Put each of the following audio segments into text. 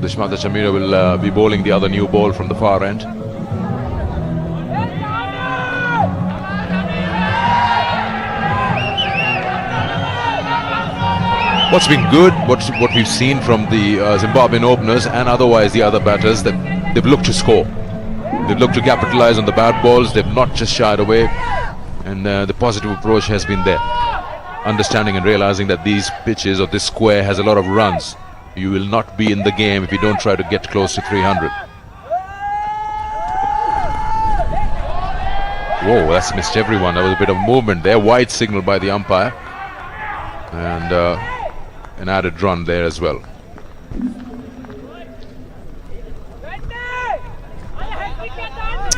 Dushmantha Chameera will be bowling the other new ball from the far end. What's been good, what we've seen from the Zimbabwean openers and otherwise the other batters, that they've looked to score. They've looked to capitalize on the bad balls. They've not just shied away, and the positive approach has been there. Understanding and realizing that these pitches or this square has a lot of runs. You will not be in the game if you don't try to get close to 300. Whoa, that's missed everyone. There was a bit of movement there. Wide signal by the umpire. And an added run there as well.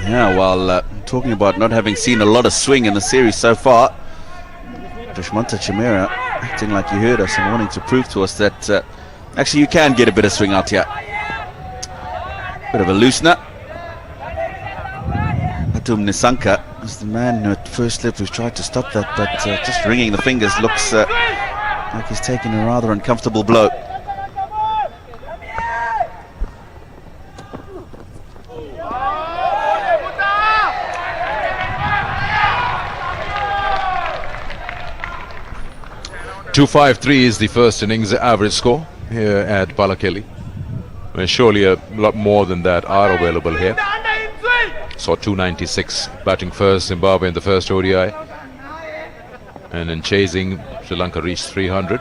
Yeah, well, talking about not having seen a lot of swing in the series so far, Dushmantha Chameera acting like he heard us and wanting to prove to us that actually you can get a bit of swing out here. Bit of a loosener. Atum Nisanka is the man at first slip who's tried to stop that, but just wringing the fingers looks like he's taking a rather uncomfortable blow. .253 is the first innings average score here at Palakeli. Surely a lot more than that are available here. Saw 296 batting first, Zimbabwe in the first ODI. And in chasing, Sri Lanka reached 300.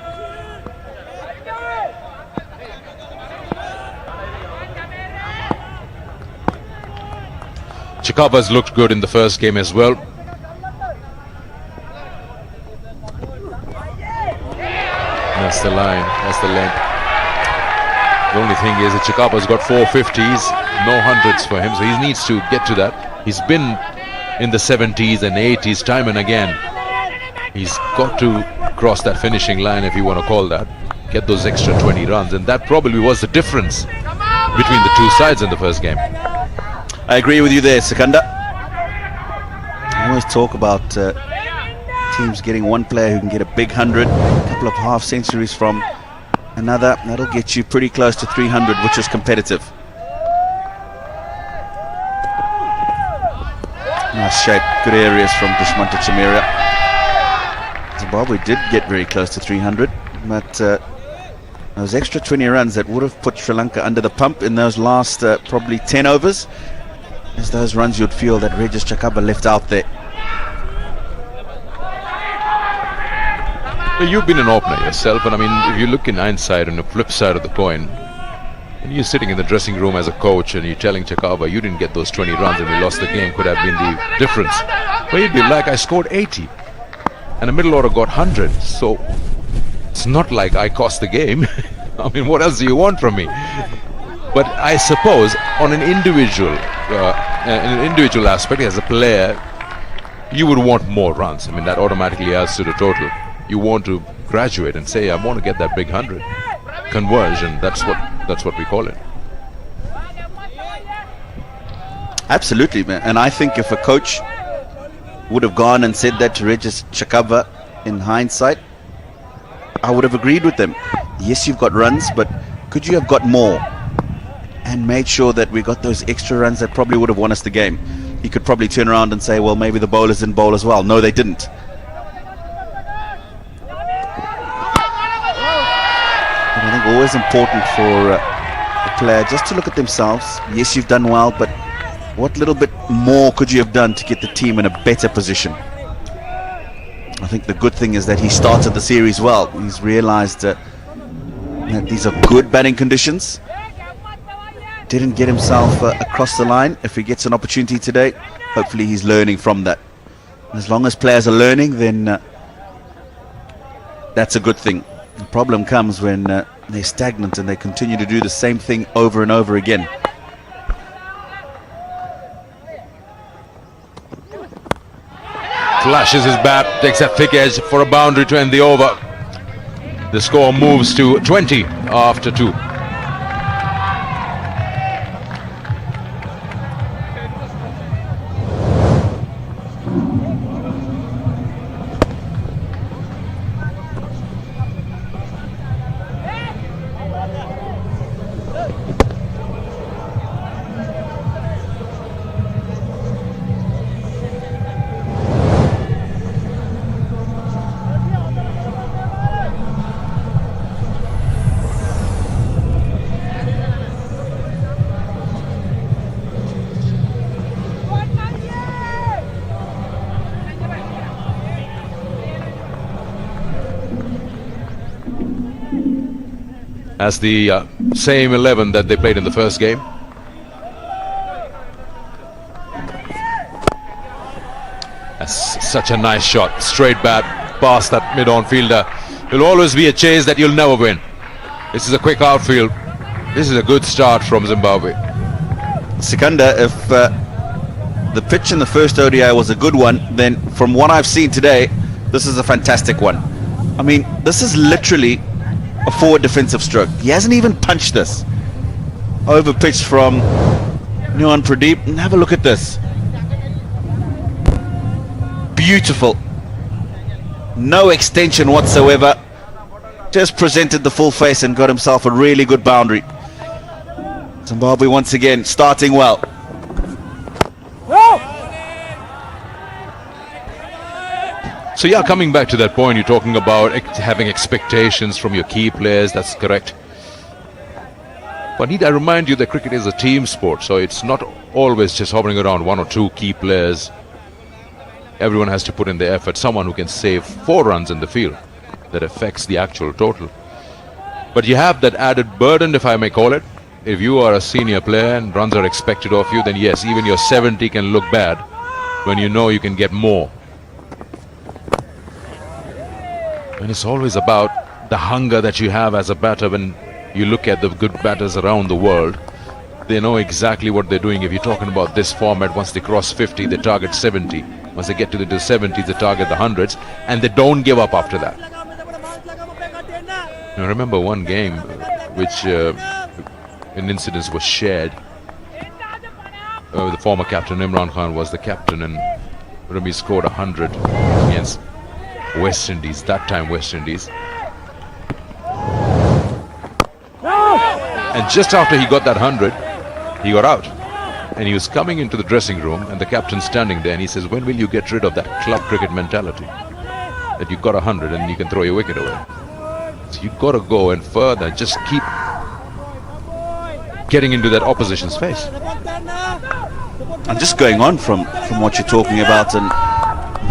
Chikapa's looked good in the first game as well. That's the line, that's the length. The only thing is that Chikapa's got 450s, no hundreds for him, so he needs to get to that. He's been in the 70s and 80s time and again. He's got to cross that finishing line, if you want to call that. Get those extra 20 runs, and that probably was the difference between the two sides in the first game. I agree with you there, Sikandar. I always talk about teams getting one player who can get a big 100, a couple of half centuries from another. That'll get you pretty close to 300, which is competitive. Nice shape, good areas from Dushmantha Chameera. Zimbabwe did get very close to 300, but those extra 20 runs that would have put Sri Lanka under the pump in those last probably 10 overs is those runs you'd feel that Regis Chakaba left out there. You've been an opener yourself, and I mean, if you look in hindsight on the flip side of the coin, when you're sitting in the dressing room as a coach and you're telling Chakaba you didn't get those 20 runs and we lost the game, could have been the difference. But you'd be like, I scored 80 and the middle order got 100, so it's not like I cost the game. I mean, what else do you want from me? But I suppose on an individual aspect, as a player, you would want more runs. I mean, that automatically adds to the total. You want to graduate and say, I want to get that big 100, converge, and that's what we call it. Absolutely, man. And I think if a coach would have gone and said that to Regis Chakaba in hindsight, I would have agreed with them. Yes, you've got runs, but could you have got more and made sure that we got those extra runs that probably would have won us the game? He could probably turn around and say, well, maybe the bowlers didn't bowl as well. No, they didn't. And I think always important for a player just to look at themselves. Yes, you've done well, but what little bit more could you have done to get the team in a better position? I think the good thing is that he started the series well. He's realized that these are good batting conditions. Didn't get himself across the line. If he gets an opportunity today, hopefully he's learning from that. As long as players are learning, then that's a good thing. The problem comes when they're stagnant and they continue to do the same thing over and over again. Flashes his bat, takes a thick edge for a boundary to end the over. The score moves to 20 after 2. as the same 11 that they played in the first game. That's such a nice shot, straight bat past that mid-on fielder. It'll always be a chase that you'll never win. This is a quick outfield. This is a good start from Zimbabwe. Sikandar, if the pitch in the first ODI was a good one, then from what I've seen today, this is a fantastic one. I mean, this is literally a forward defensive stroke. He hasn't even punched this. Over pitch from Nuan Pradeep, and have a look at this. Beautiful. No extension whatsoever. Just presented the full face and got himself a really good boundary. Zimbabwe once again starting well. So yeah, coming back to that point, you're talking about having expectations from your key players. That's correct. But need I remind you that cricket is a team sport, so it's not always just hovering around one or two key players. Everyone has to put in their effort. Someone who can save 4 runs in the field, that affects the actual total. But you have that added burden, if I may call it. If you are a senior player and runs are expected of you, then yes, even your 70 can look bad when you know you can get more. And it's always about the hunger that you have as a batter. When you look at the good batters around the world, they know exactly what they're doing. If you're talking about this format, once they cross 50, they target 70. Once they get to the 70s, they target the hundreds, and they don't give up after that. I remember one game which an incident was shared. The former captain Imran Khan was the captain, and Rami scored 100 against West Indies, that time West Indies. And just after he got that 100, he got out. And he was coming into the dressing room, and the captain's standing there, and he says, when will you get rid of that club cricket mentality? That you got 100 and you can throw your wicket away. So you've got to go and further, just keep getting into that opposition's face. And just going on from what you're talking about and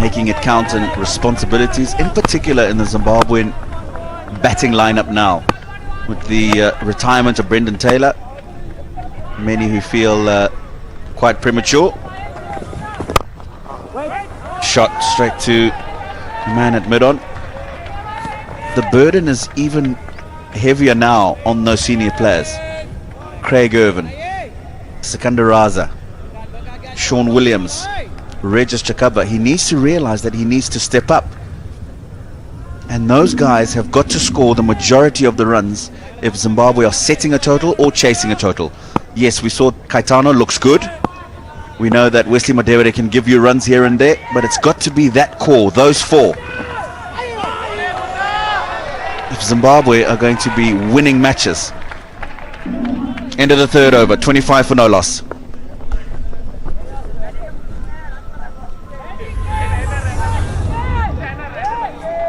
making it count, and responsibilities, in particular in the Zimbabwean batting lineup now, with the retirement of Brendan Taylor, many who feel quite premature. Shot straight to the man at mid-on. The burden is even heavier now on those senior players. Craig Irvin, Sikandar Raza, Sean Williams, Regis Chakaba. He needs to realize that he needs to step up. And those guys have got to score the majority of the runs if Zimbabwe are setting a total or chasing a total. Yes, we saw Caetano looks good. We know that Wesley Madewere can give you runs here and there, but it's got to be that core, those 4. If Zimbabwe are going to be winning matches. End of the 3rd over, 25 for no loss.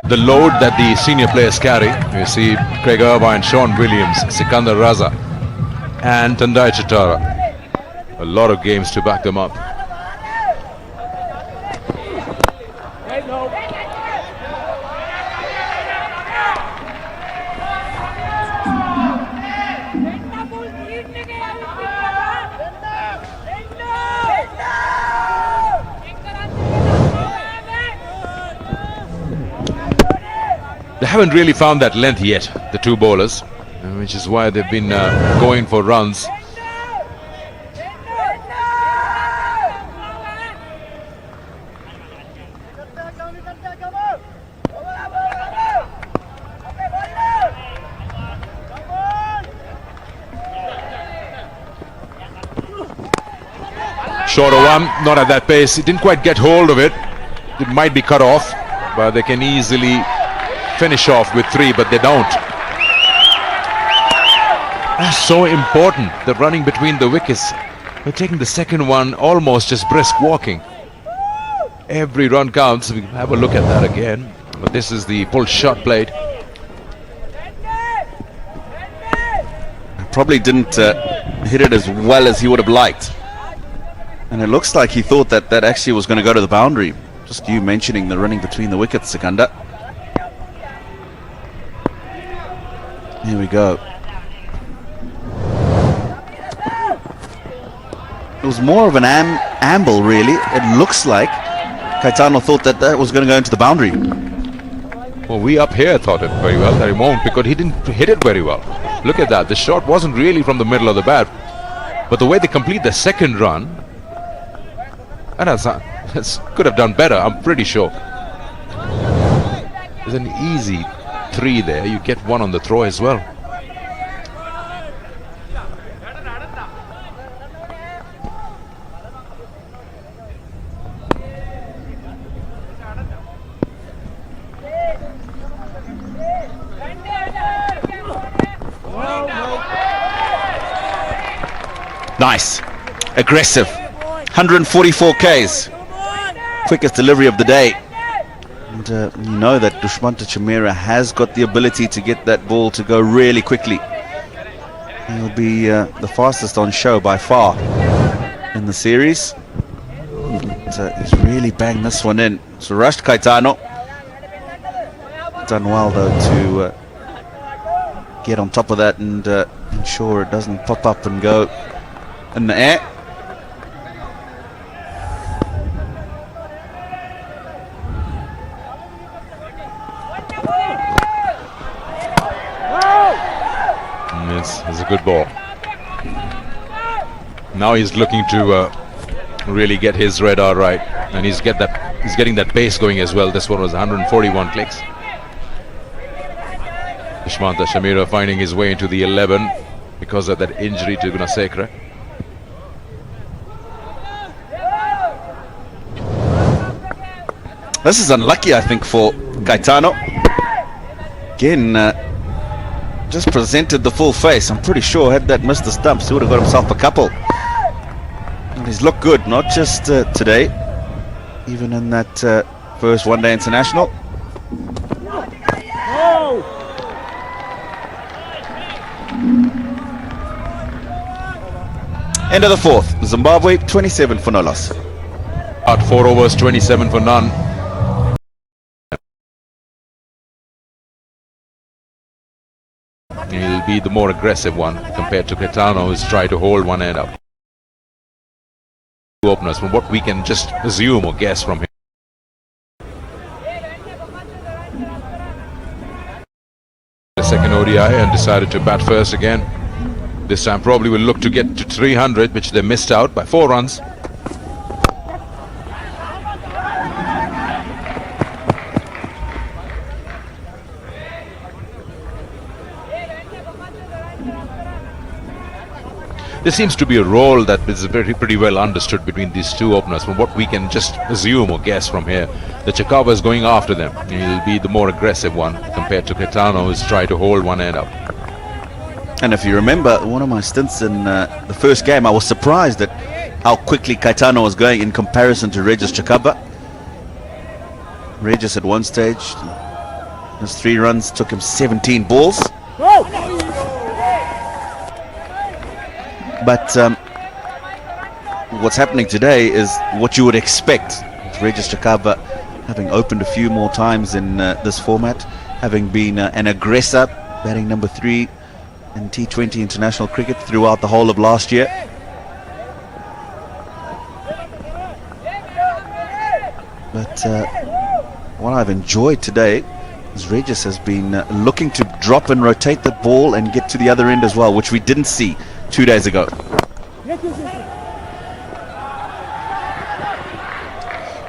The load that the senior players carry, you see Craig Irvine, Sean Williams, Sikandar Raza and Tandai Chitara. A lot of games to back them up. They haven't really found that length yet, the 2 bowlers, which is why they've been going for runs. Short of one, not at that pace. It didn't quite get hold of it. It might be cut off, but they can easily finish off with 3, but they don't. That's so important, the running between the wickets. They're taking the second one almost just brisk walking. Every run counts. We have a look at that again. But this is the pull shot played. Probably didn't hit it as well as he would have liked. And it looks like he thought that that actually was going to go to the boundary. Just you mentioning the running between the wickets, Sikandar. Here we go. it was more of an amble, really. It looks like Caetano thought that that was going to go into the boundary. Well, we up here thought it very well that he won't, because he didn't hit it very well. Look at that. The shot wasn't really from the middle of the bat, but the way they complete the second run, and that's could have done better, I'm pretty sure. There's an easy 3 there. You get 1 on the throw as well. Nice, aggressive, 144 Ks, quickest delivery of the day. And you know that Dushmanta Chamera has got the ability to get that ball to go really quickly. He'll be the fastest on show by far in the series. He's really banged this one in. So rushed Caetano. Done well though to get on top of that and ensure it doesn't pop up and go in the air. It's a good ball. Now he's looking to really get his radar right, and he's getting that pace going as well. This one was 141 clicks. Dushmanta Chamera finding his way into the 11 because of that injury to Gunasekara. This is unlucky, I think, for Caetano. Again, just presented the full face. I'm pretty sure had that missed the stumps, he would have got himself a couple. And he's looked good, not just today, even in that first one-day international. End of the 4th, Zimbabwe 27 for no loss. At 4 overs, 27 for none. He'll be the more aggressive one compared to Caetano, who's tried to hold one end up. Openers, from what we can just assume or guess from him. The second ODI and decided to bat first again. This time probably will look to get to 300, which they missed out by 4 runs. There seems to be a role that is pretty well understood between these two openers. From what we can just assume or guess from here, the Chakava is going after them. He'll be the more aggressive one compared to Caetano, who's tried to hold one end up. And if you remember one of my stints in the first game, I was surprised at how quickly Caetano was going in comparison to Regis Chakaba. Regis at one stage, his 3 runs took him 17 balls. But what's happening today is what you would expect. Regis Chakaba having opened a few more times in this format, having been an aggressor, batting number 3 in T20 international cricket throughout the whole of last year. But what I've enjoyed today is Regis has been looking to drop and rotate the ball and get to the other end as well, which we didn't see 2 days ago.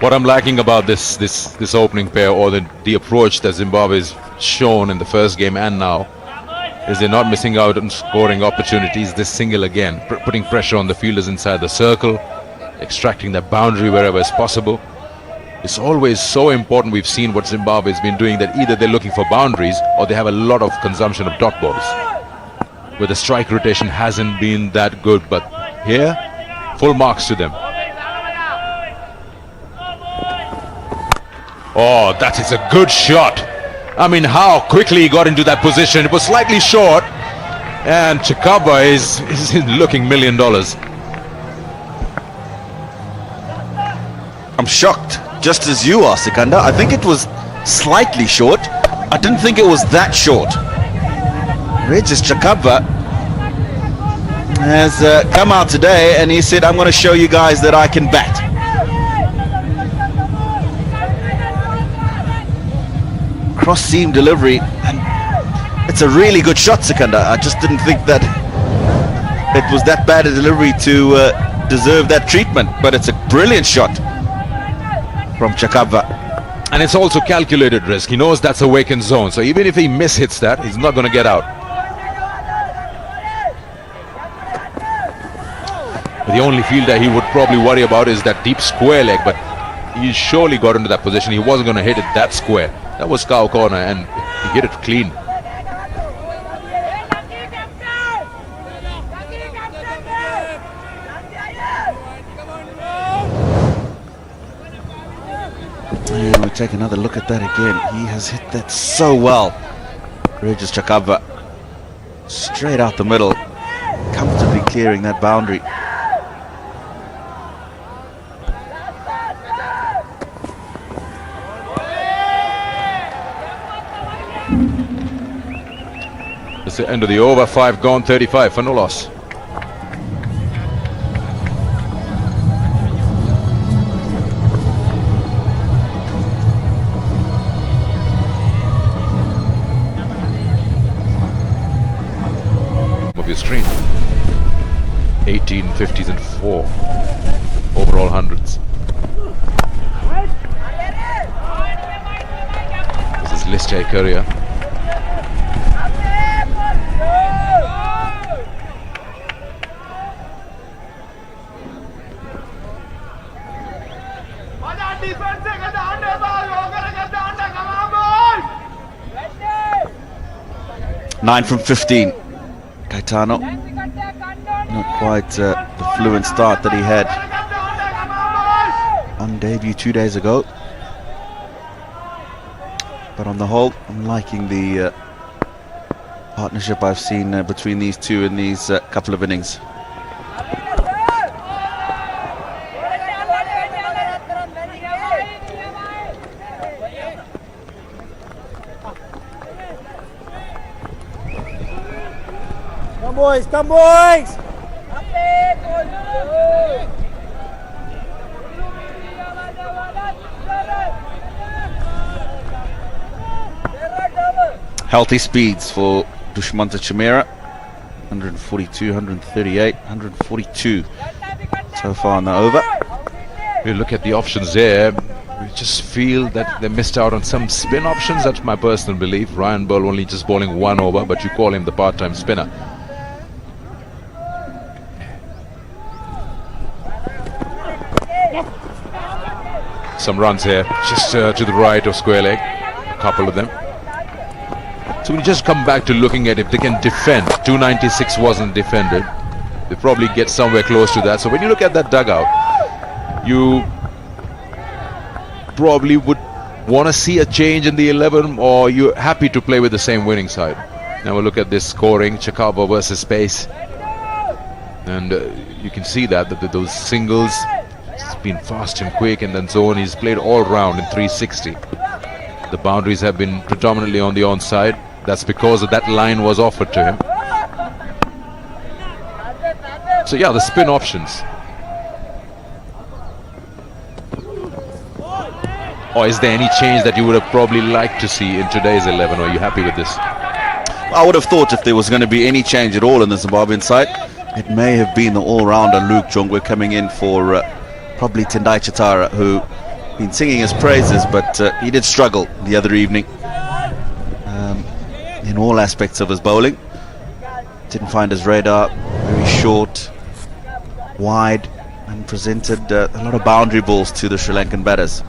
What I'm liking about this opening pair, or the approach that Zimbabwe's shown in the first game and now, is they're not missing out on scoring opportunities. This single again, putting pressure on the fielders inside the circle, extracting that boundary wherever is possible. It's always so important. We've seen what Zimbabwe's been doing, that either they're looking for boundaries or they have a lot of consumption of dot balls, where the strike rotation hasn't been that good. But here, full marks to them. Oh, that is a good shot. I mean, how quickly he got into that position. It was slightly short, and Chakaba is looking $1 million. I'm shocked, just as you are, Sikandar. I think it was slightly short. I didn't think it was that short. Regis Chakaba has come out today and he said, I'm going to show you guys that I can bat. Cross seam delivery, and it's a really good shot, Sikandar. I just didn't think that it was that bad a delivery to deserve that treatment, but it's a brilliant shot from Chakabva. And it's also calculated risk. He knows that's a vacant zone, so even if he mishits that, he's not going to get out. The only fielder he would probably worry about is that deep square leg, but he surely got into that position. He wasn't going to hit it that square. That was cow corner, and he hit it clean. And we take another look at that again. He has hit that so well. Regis Chakabva, straight out the middle, comfortably clearing that boundary. It's the end of the over. 5 gone, 35 for no loss. Of your screen. 18 50s and 4 overall hundreds. This is List A career. Nine from 15. Caetano, not quite the fluent start that he had on debut 2 days ago. But on the whole, I'm liking the partnership I've seen between these two in these couple of innings. Come boys! Healthy speeds for Dushmanta Chimera. 142, 138, 142 so far in the over. We look at the options there. We just feel that they missed out on some spin options. That's my personal belief. Ryan Burl only just bowling 1 over, but you call him the part-time spinner. Some runs here, just to the right of square leg, a couple of them. So we just come back to looking at if they can defend. 296 wasn't defended. They probably get somewhere close to that. So when you look at that dugout, you probably would want to see a change in the 11, or you're happy to play with the same winning side. Now we'll look at this scoring, Chakabva versus pace. And you can see that those singles, it's been fast and quick, and then zone, he's played all round in 360. The boundaries have been predominantly on the onside. That's because that line was offered to him. So yeah, the spin options. Or is there any change that you would have probably liked to see in today's 11? Or are you happy with this? I would have thought if there was going to be any change at all in the Zimbabwean side, it may have been the all-rounder Luke Jongwe coming in for probably Tendai Chitara, who been singing his praises, but he did struggle the other evening in all aspects of his bowling. Didn't find his radar, very short, wide, and presented a lot of boundary balls to the Sri Lankan batters.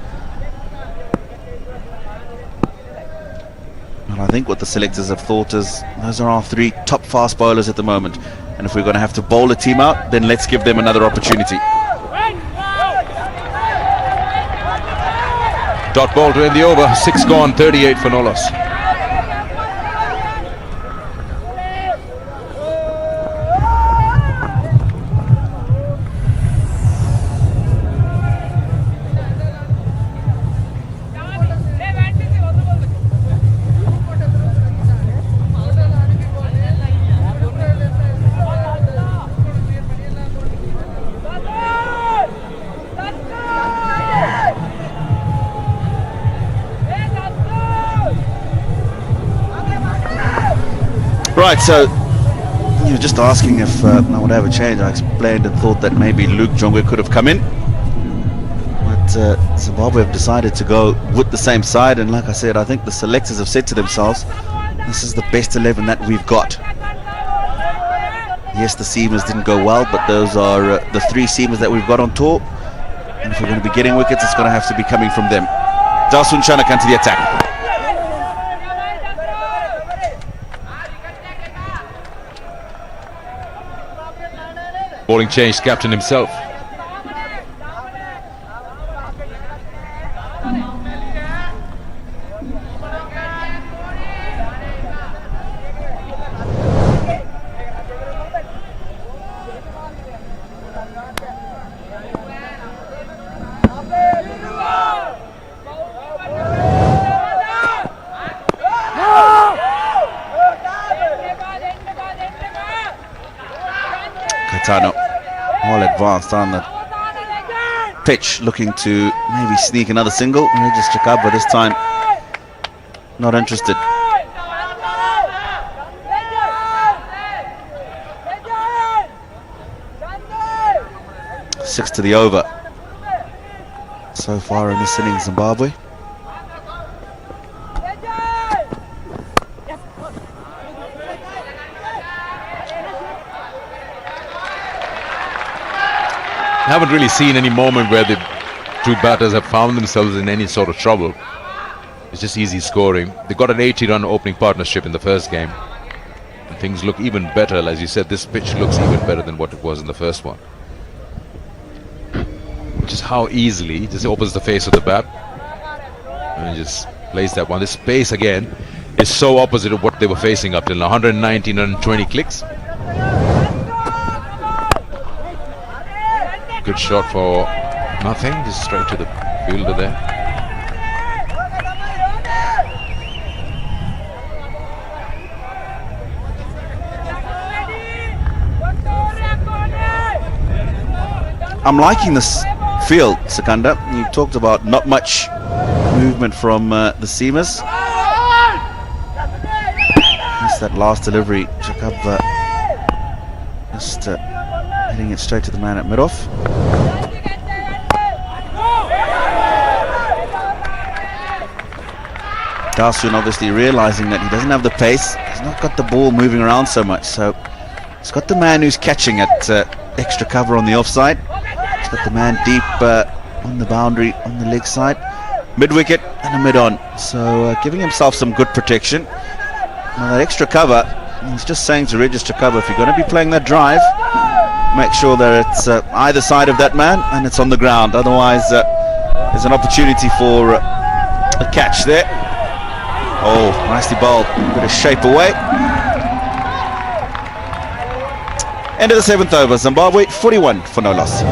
And I think what the selectors have thought is, those are our 3 top fast bowlers at the moment, and if we're going to have to bowl a team out, then let's give them another opportunity. Dot ball to end the over. 6 gone, 38 for no loss. Right, so you were just asking if I would have a change. I explained and thought that maybe Luke Jongwe could have come in. But Zimbabwe have decided to go with the same side, and like I said, I think the selectors have said to themselves, this is the best 11 that we've got. Yes, the seamers didn't go well, but those are the 3 seamers that we've got on tour, and if we're going to be getting wickets, it's going to have to be coming from them. Dasun Shanakan to the attack. Bowling change, captain himself. All advanced on the pitch, looking to maybe sneak another single. Just Chakabva this time not interested. 6 to the over so far in this inning, Zimbabwe. I haven't really seen any moment where the 2 batters have found themselves in any sort of trouble. It's just easy scoring. They got an 80-run opening partnership in the first game, and things look even better. As you said, this pitch looks even better than what it was in the first one. Just how easily he just opens the face of the bat and just plays that one. This pace again is so opposite of what they were facing up till now. 119, 120 clicks. Good shot for nothing, just straight to the fielder there. I'm liking this field, Sikandar. You talked about not much movement from the seamers. That's that last delivery. Chakabva just hitting it straight to the man at mid-off. Dasun obviously realizing that he doesn't have the pace. He's not got the ball moving around so much, so he's got the man who's catching at extra cover on the offside. He's got the man deep on the boundary on the leg side, mid-wicket and a mid-on, so giving himself some good protection. Now that extra cover, he's just saying to register cover, if you're going to be playing that drive, make sure that it's either side of that man and it's on the ground, otherwise there's an opportunity for a catch there. Oh, nicely bowled, bit of shape away. End of the 7th over, Zimbabwe 41 for no loss.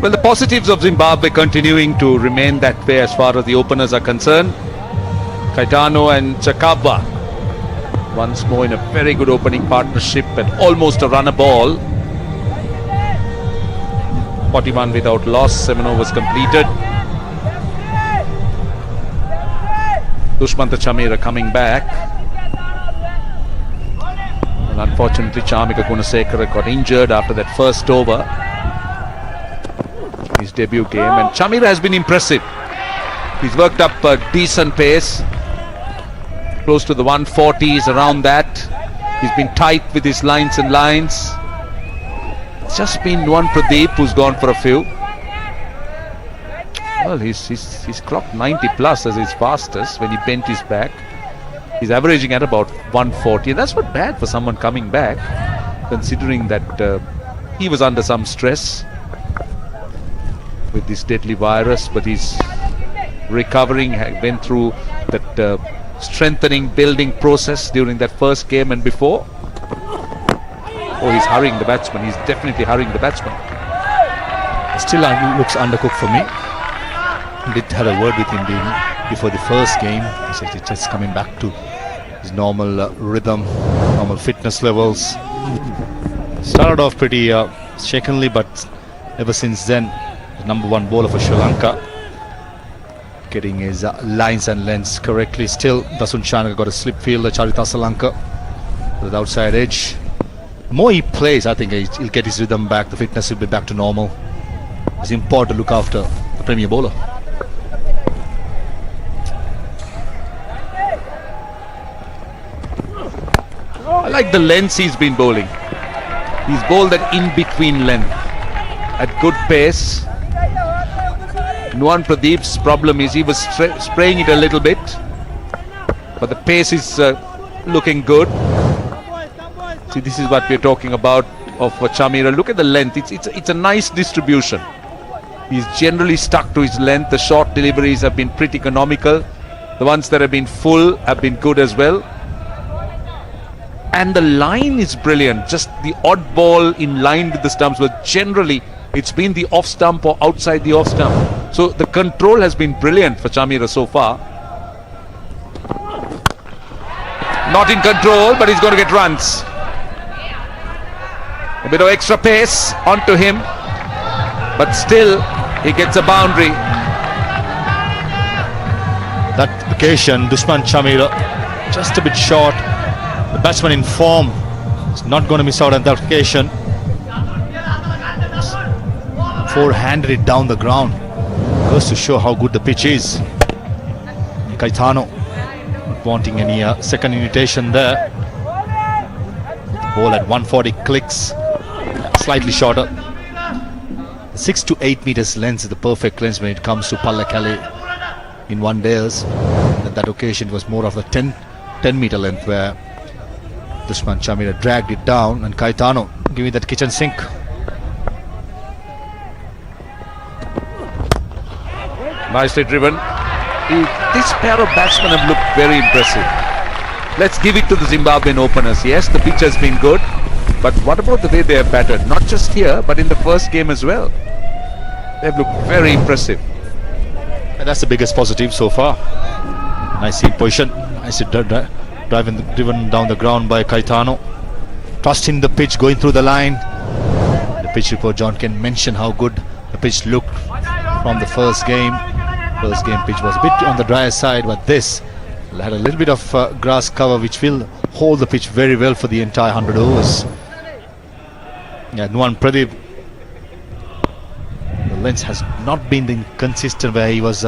Well, the positives of Zimbabwe continuing to remain that way as far as the openers are concerned. Caetano and Chakabva once more in a very good opening partnership and almost a runner ball. 41 without loss, 7 overs completed. Dushmantha Chameera coming back. Well, unfortunately, Chamika Gunasekara got injured after that first over. His debut game, and Chameera has been impressive. He's worked up a decent pace, close to the 140s, around that. He's been tight with his lines and lines. It's just been one Pradeep who's gone for a few. Well, he's clocked 90 plus as his fastest when he bent his back. He's averaging at about 140, and that's not bad for someone coming back, considering that he was under some stress with this deadly virus, but he's recovering. Went through that strengthening, building process during that first game and before. Oh, he's hurrying the batsman. He's definitely hurrying the batsman. Still looks undercooked for me. Did had a word with him before the first game. He said he's just coming back to his normal rhythm, normal fitness levels. Started off pretty shakenly, but ever since then, the number one bowler for Sri Lanka, getting his lines and lengths correctly. Still, Dasun Shanaka got a slip fielder, Charita Salanka with the outside edge. The more he plays, I think he'll get his rhythm back. The fitness will be back to normal. It's important to look after the premier bowler. I like the lengths he's been bowling. He's bowled at in-between length at good pace. Nuwan Pradeep's problem is he was spraying it a little bit, but the pace is looking good. See, this is what we're talking about of Chamira. Look at the length. It's a nice distribution. He's generally stuck to his length. The short deliveries have been pretty economical. The ones that have been full have been good as well. And the line is brilliant. Just the odd ball in line with the stumps, but generally it's been the off stump or outside the off stump. So the control has been brilliant for Chamira so far. Not in control, but he's going to get runs. A bit of extra pace onto him, but still he gets a boundary. That occasion, Dushman Chamira just a bit short. The batsman in form is not going to miss out on that occasion. Four-handed it down the ground. Goes to show how good the pitch is. Caetano not wanting any second invitation there. Ball at 140 clicks, slightly shorter. 6 to 8 meters length is the perfect length when it comes to Pallakali in one days. At that occasion it was more of a 10 meter length where Dushman Chamira dragged it down, and Caetano giving that kitchen sink. Nicely driven. This pair of batsmen have looked very impressive. Let's give it to the Zimbabwean openers. Yes, the pitch has been good, but what about the way they have batted? Not just here, but in the first game as well. They've looked very impressive. And that's the biggest positive so far. Nice in position. Nice driven down the ground by Caetano. Trusting the pitch, going through the line. The pitch report, John can mention how good the pitch looked from the first game. First game pitch was a bit on the drier side, but this had a little bit of grass cover which will hold the pitch very well for the entire 100 overs. Yeah, Nuwan Pradeep, the length has not been consistent where he was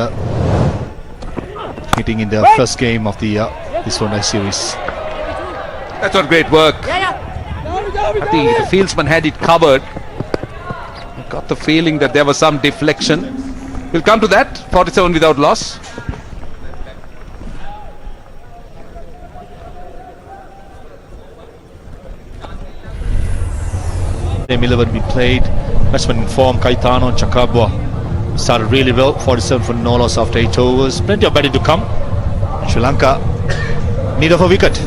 hitting in the first game of the this ODI series. That's not great work. I think the fieldsman had it covered. I got the feeling that there was some deflection. We'll come to that. 47 without loss. Game 11 been played. Batsman in form, Caetano and Chakabwa started really well. 47 for no loss after 8 overs. Plenty of batting to come. Sri Lanka need of a wicket.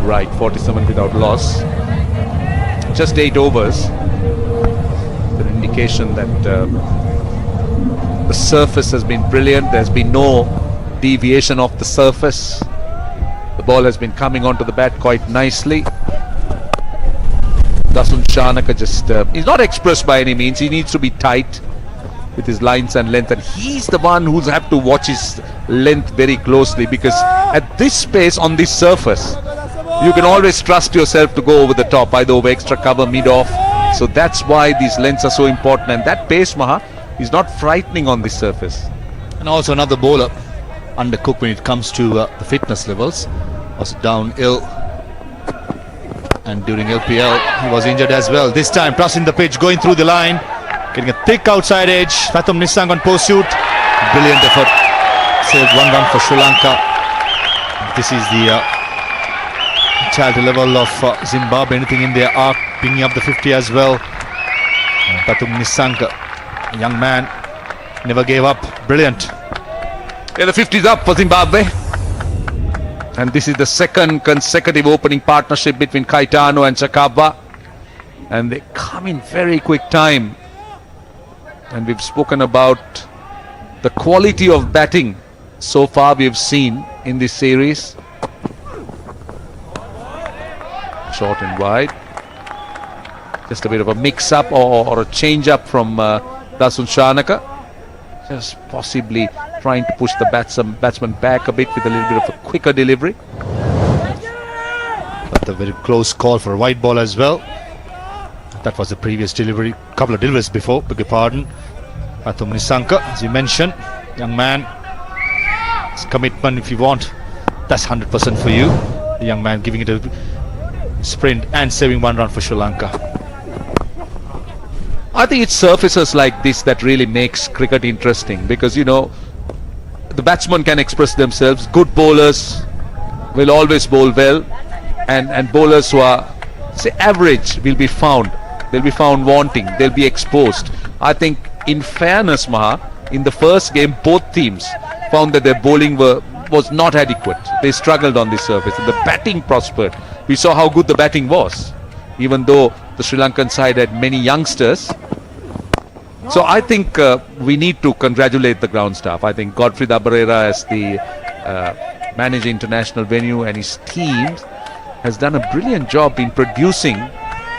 Right, 47 without loss. Just 8 overs. An indication that the surface has been brilliant. There's been no deviation off the surface. The ball has been coming onto the bat quite nicely. Dasun Shanaka just he's not expressed by any means. He needs to be tight with his lines and length, and he's the one who's have to watch his length very closely, because at this pace on this surface you can always trust yourself to go over the top, either over extra cover, mid-off. So that's why these lengths are so important, and that pace, Maha, is not frightening on this surface. And also another bowler undercooked when it comes to the fitness levels. Was down ill, and during LPL he was injured as well. This time trusting the pitch, going through the line, getting a thick outside edge. Fathom Nisang on pursuit. Brilliant effort. Saved 1 run for Sri Lanka. This is the charity level of Zimbabwe. Anything in their arc, pinging up the 50 as well. Fathom Nisang, a young man, Never gave up. Brilliant. Yeah, the 50's up for Zimbabwe. And this is the second consecutive opening partnership between Caetano and Chakaba. And they come in very quick time. And we've spoken about the quality of batting so far we've seen in this series. Short and wide. Just a bit of a mix-up or a change-up from Dasun Shanaka. Just possibly trying to push the batsman back a bit with a little bit of a quicker delivery. But a very close call for a white ball as well. That was the previous delivery. Couple of deliveries before, beg your pardon. Atum Nisanka, as you mentioned, young man. His commitment, if you want, that's 100% for you. The young man giving it a sprint and saving 1 run for Sri Lanka. I think it's surfaces like this that really makes cricket interesting, because you know the batsmen can express themselves. Good bowlers will always bowl well, and bowlers who are, say, average will be found. They'll be found wanting. They'll be exposed. I think, in fairness, Maha, in the first game, both teams found that their bowling was not adequate. They struggled on the surface. The batting prospered. We saw how good the batting was, even though the Sri Lankan side had many youngsters. So I think we need to congratulate the ground staff. I think Godfrey Dabarera, as the manager international venue, and his team has done a brilliant job in producing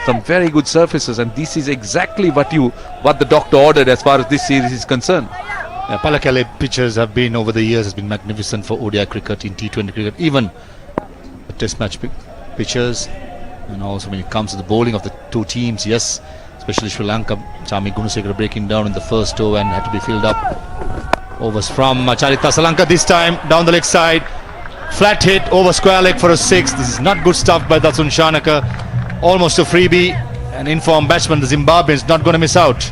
some very good surfaces, and this is exactly what the doctor ordered as far as this series is concerned. Palakale pitches have been, over the years, has been magnificent for ODI cricket, in T20 cricket, even the test match pitches. And also when it comes to the bowling of the two teams, yes, especially Sri Lanka, Chami Gunasekara breaking down in the first over and had to be filled up. Overs from Charita Salanka this time, down the leg side. Flat hit over square leg for a 6. This is not good stuff by Dasun Shanaka. Almost a freebie. An informed batsman, the Zimbabwe, is not going to miss out.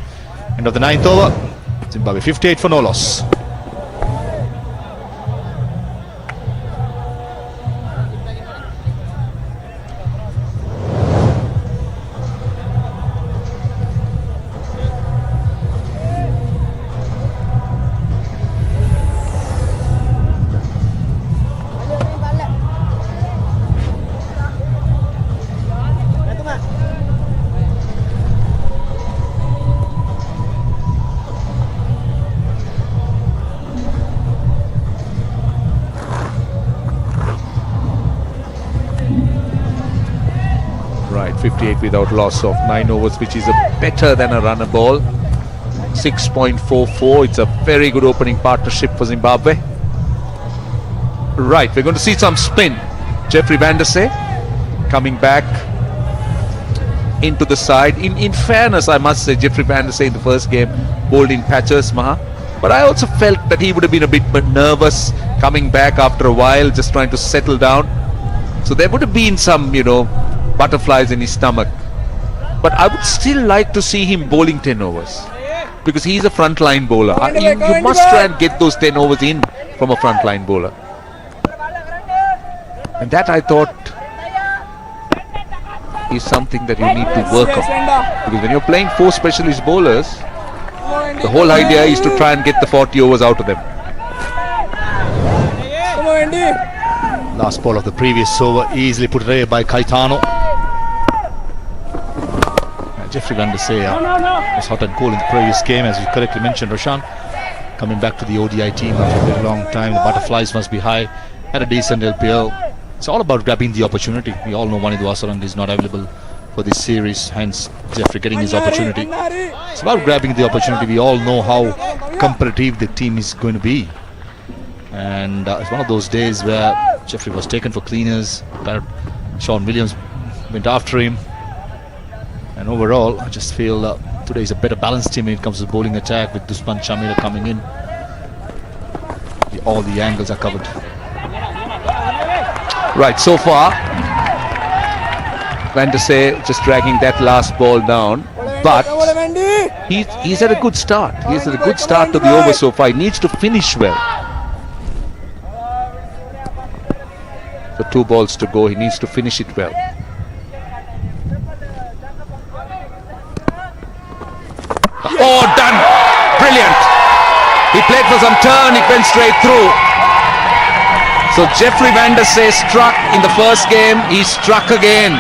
End of the 9th over. Zimbabwe 58 for no loss. Right, 58 without loss of 9 overs, which is better than a runner ball. 6.44. It's a very good opening partnership for Zimbabwe. Right, we're going to see some spin. Jeffrey Van der Sey coming back into the side. In fairness, I must say, Jeffrey Van der Sey in the first game bowled in patches, Maha. But I also felt that he would have been a bit nervous coming back after a while, just trying to settle down. So there would have been some, butterflies in his stomach. But I would still like to see him bowling 10 overs. Because he's a frontline bowler. You must try and get those 10 overs in from a frontline bowler. And that, I thought, is something that you need to work on. Because when you're playing 4 specialist bowlers, the whole idea is to try and get the 40 overs out of them. Last ball of the previous over, easily put away by Caetano. Jeffrey Van der Sey was hot and cold in the previous game, as you correctly mentioned, Roshan. Coming back to the ODI team after a very long time, the butterflies must be high. Had a decent LPL. It's all about grabbing the opportunity. We all know Wanid Vasaran is not available for this series, hence Jeffrey getting his opportunity. It's about grabbing the opportunity. We all know how competitive the team is going to be. And it's one of those days where Jeffrey was taken for cleaners. Sean Williams went after him. And overall, I just feel today is a better balanced team when it comes to the bowling attack, with Dushman Chamira coming in. All the angles are covered. Right, so far, Van der Sey just dragging that last ball down. But he's had a good start. He's had a good start to the over so far. He needs to finish well. So 2 balls to go. He needs to finish it well. Oh, done! Brilliant! tried for some turn, it went straight through. So Jeffrey Van der Sar struck in the first game, he struck again.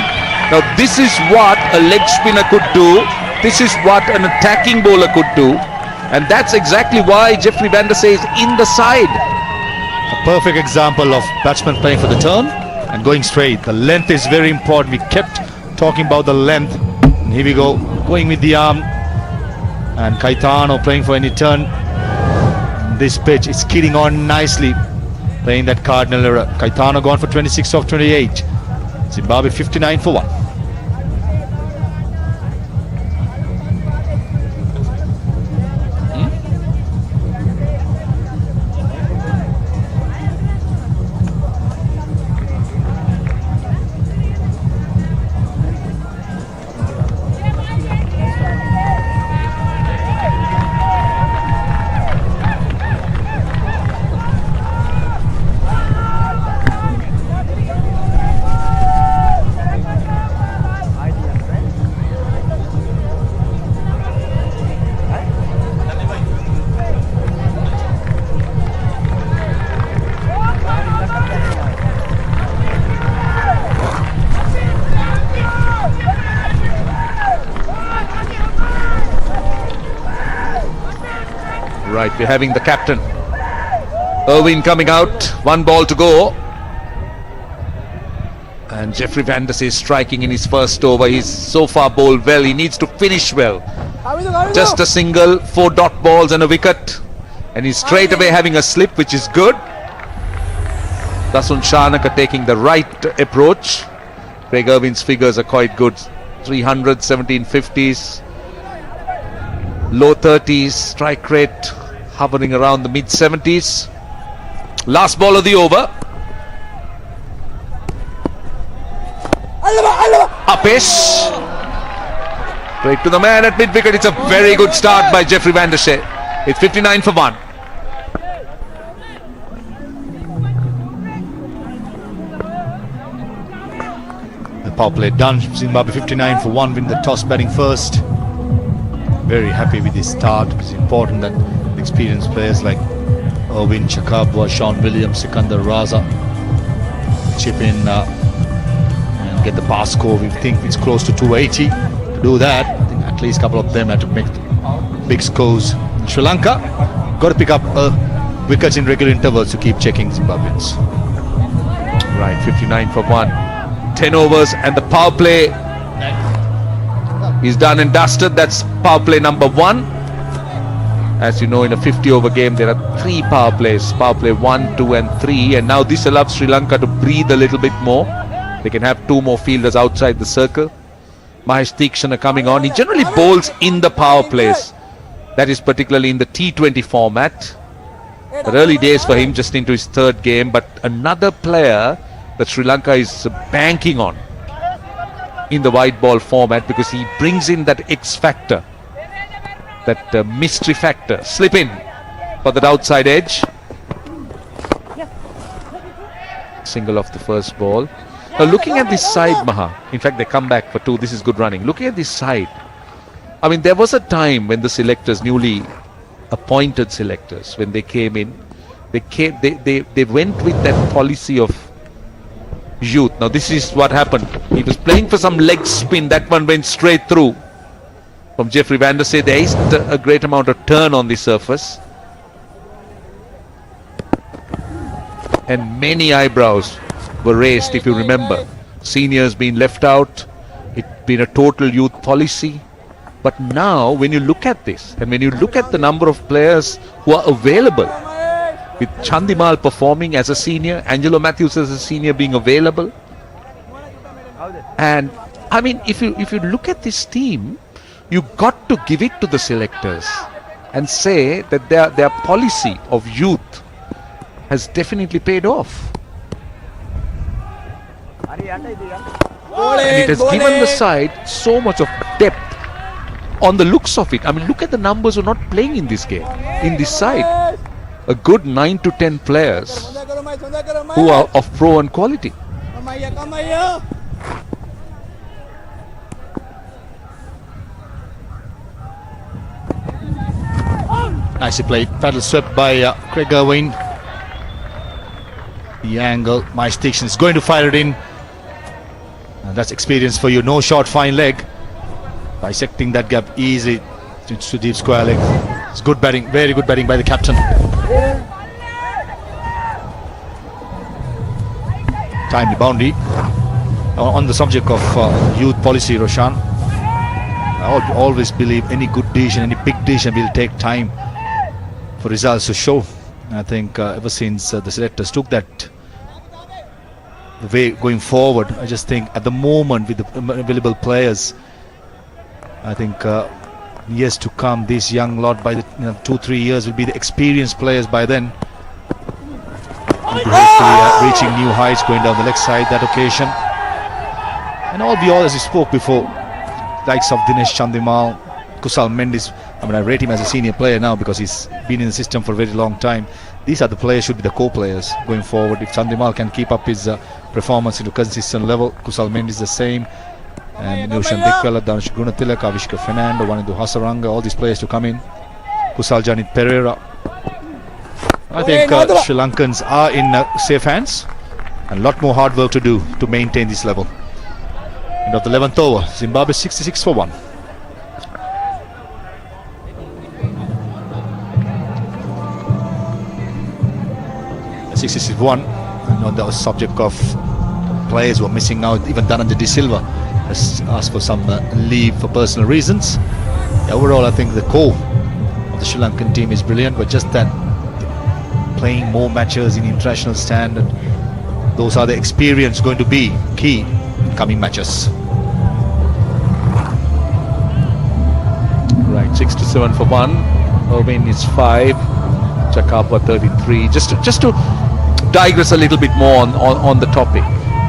Now this is what a leg spinner could do. This is what an attacking bowler could do. And that's exactly why Jeffrey Van der Sar is in the side. A perfect example of batsman playing for the turn and going straight. The length is very important. We kept talking about the length. And here we go, going with the arm. And Caetano playing for any turn. This pitch is skidding on nicely. Playing that cardinal error. Caetano gone for 26 of 28. Zimbabwe 59 for 1. Right, we're having the captain Irwin coming out, 1 ball to go, and Jeffrey Van der Sar is striking in his first over. He's so far bowled well, he needs to finish well. Just a single, 4 dot balls and a wicket, and he's straight away having a slip, which is good. Dasun Shanaka taking the right approach. Craig Irwin's figures are quite good, 300, 1750s, low 30s, strike rate hovering around the mid 70s. Last ball of the over. Upish. Straight to the man at mid wicket. It's a very good start by Jeffrey Van der Sar. It's 59 for 1. The power play done. Zimbabwe 59 for 1, win the toss batting first. Very happy with this start. It's important that experienced players like Irwin, Chakabwa, Sean Williams, Sikandar Raza chip in and get the pass score. We think it's close to 280. To do that, I think at least a couple of them have to make big scores. Sri Lanka got to pick up wickets in regular intervals to keep checking Zimbabweans. Right, 59 for 1. 10 overs and the power play is done and dusted. That's power play number 1. As you know, in a 50 over game there are 3 power plays, power play 1, 2 and 3, and now this allows Sri Lanka to breathe a little bit more. They can have 2 more fielders outside the circle. Mahesh Theekshana coming on. He generally bowls in the power plays, that is particularly in the T20 format, but early days for him, just into his 3rd game. But another player that Sri Lanka is banking on in the white ball format, because he brings in that X factor, that mystery factor. Slip in for that outside edge. Single off the first ball. Now looking at this side, Maha, in fact they come back for 2. This is good running. Looking at this side, I mean, there was a time when the selectors, newly appointed selectors, when they came in, they went with that policy of youth. Now this is what happened. He was playing for some leg spin, that one went straight through. From Jeffrey Van der Sar, there is a great amount of turn on the surface, and many eyebrows were raised, if you remember. Seniors being left out, it's been a total youth policy. But now when you look at this, and when you look at the number of players who are available, with Chandimal performing as a senior, Angelo Matthews as a senior being available, and I mean, if you look at this team, you got to give it to the selectors and say that their policy of youth has definitely paid off. And it has given the side so much of depth on the looks of it. I mean, look at the numbers who are not playing in this game, in this side. A good 9 to 10 players who are of pro and quality. Nicely played. Paddle swept by Craig Irwin. The angle. My Station is going to fire it in. And that's experience for you. No shot, fine leg. Dissecting that gap easily to deep square leg. It's good batting. Very good batting by the captain. Timely boundary. On the subject of youth policy, Roshan, I always believe any good decision, any big decision will take time for results to show. I think ever since the selectors took that way going forward, I just think at the moment with the available players, I think years to come, this young lot by the 2-3 years will be the experienced players by then. And hopefully reaching new heights, going down the leg side that occasion. And all as we spoke before, likes of Dinesh Chandimal, Kusal Mendis. I mean, I rate him as a senior player now because he's been in the system for a very long time. These are the players, should be the co-players going forward. If Chandimal can keep up his performance into a consistent level, Kusal Mendis the same. And Nushan Dikwala, Danush Gunatilak, Avishka Fernando, Wanindu Hasaranga, all these players to come in. Kusal Janit Pereira. I think Sri Lankans are in safe hands and a lot more hard work to do to maintain this level. End of the 11th over, Zimbabwe 66 for 1. At 66-1, and on the subject of players who are missing out, even Dhananjay De Silva has asked for some leave for personal reasons. Overall, I think the core of the Sri Lankan team is brilliant, but just that playing more matches in international standard, those are the experience going to be key in coming matches. Right, 6-7 for 1. Irwin is 5. Chakapa 33. Just to digress a little bit more on the topic,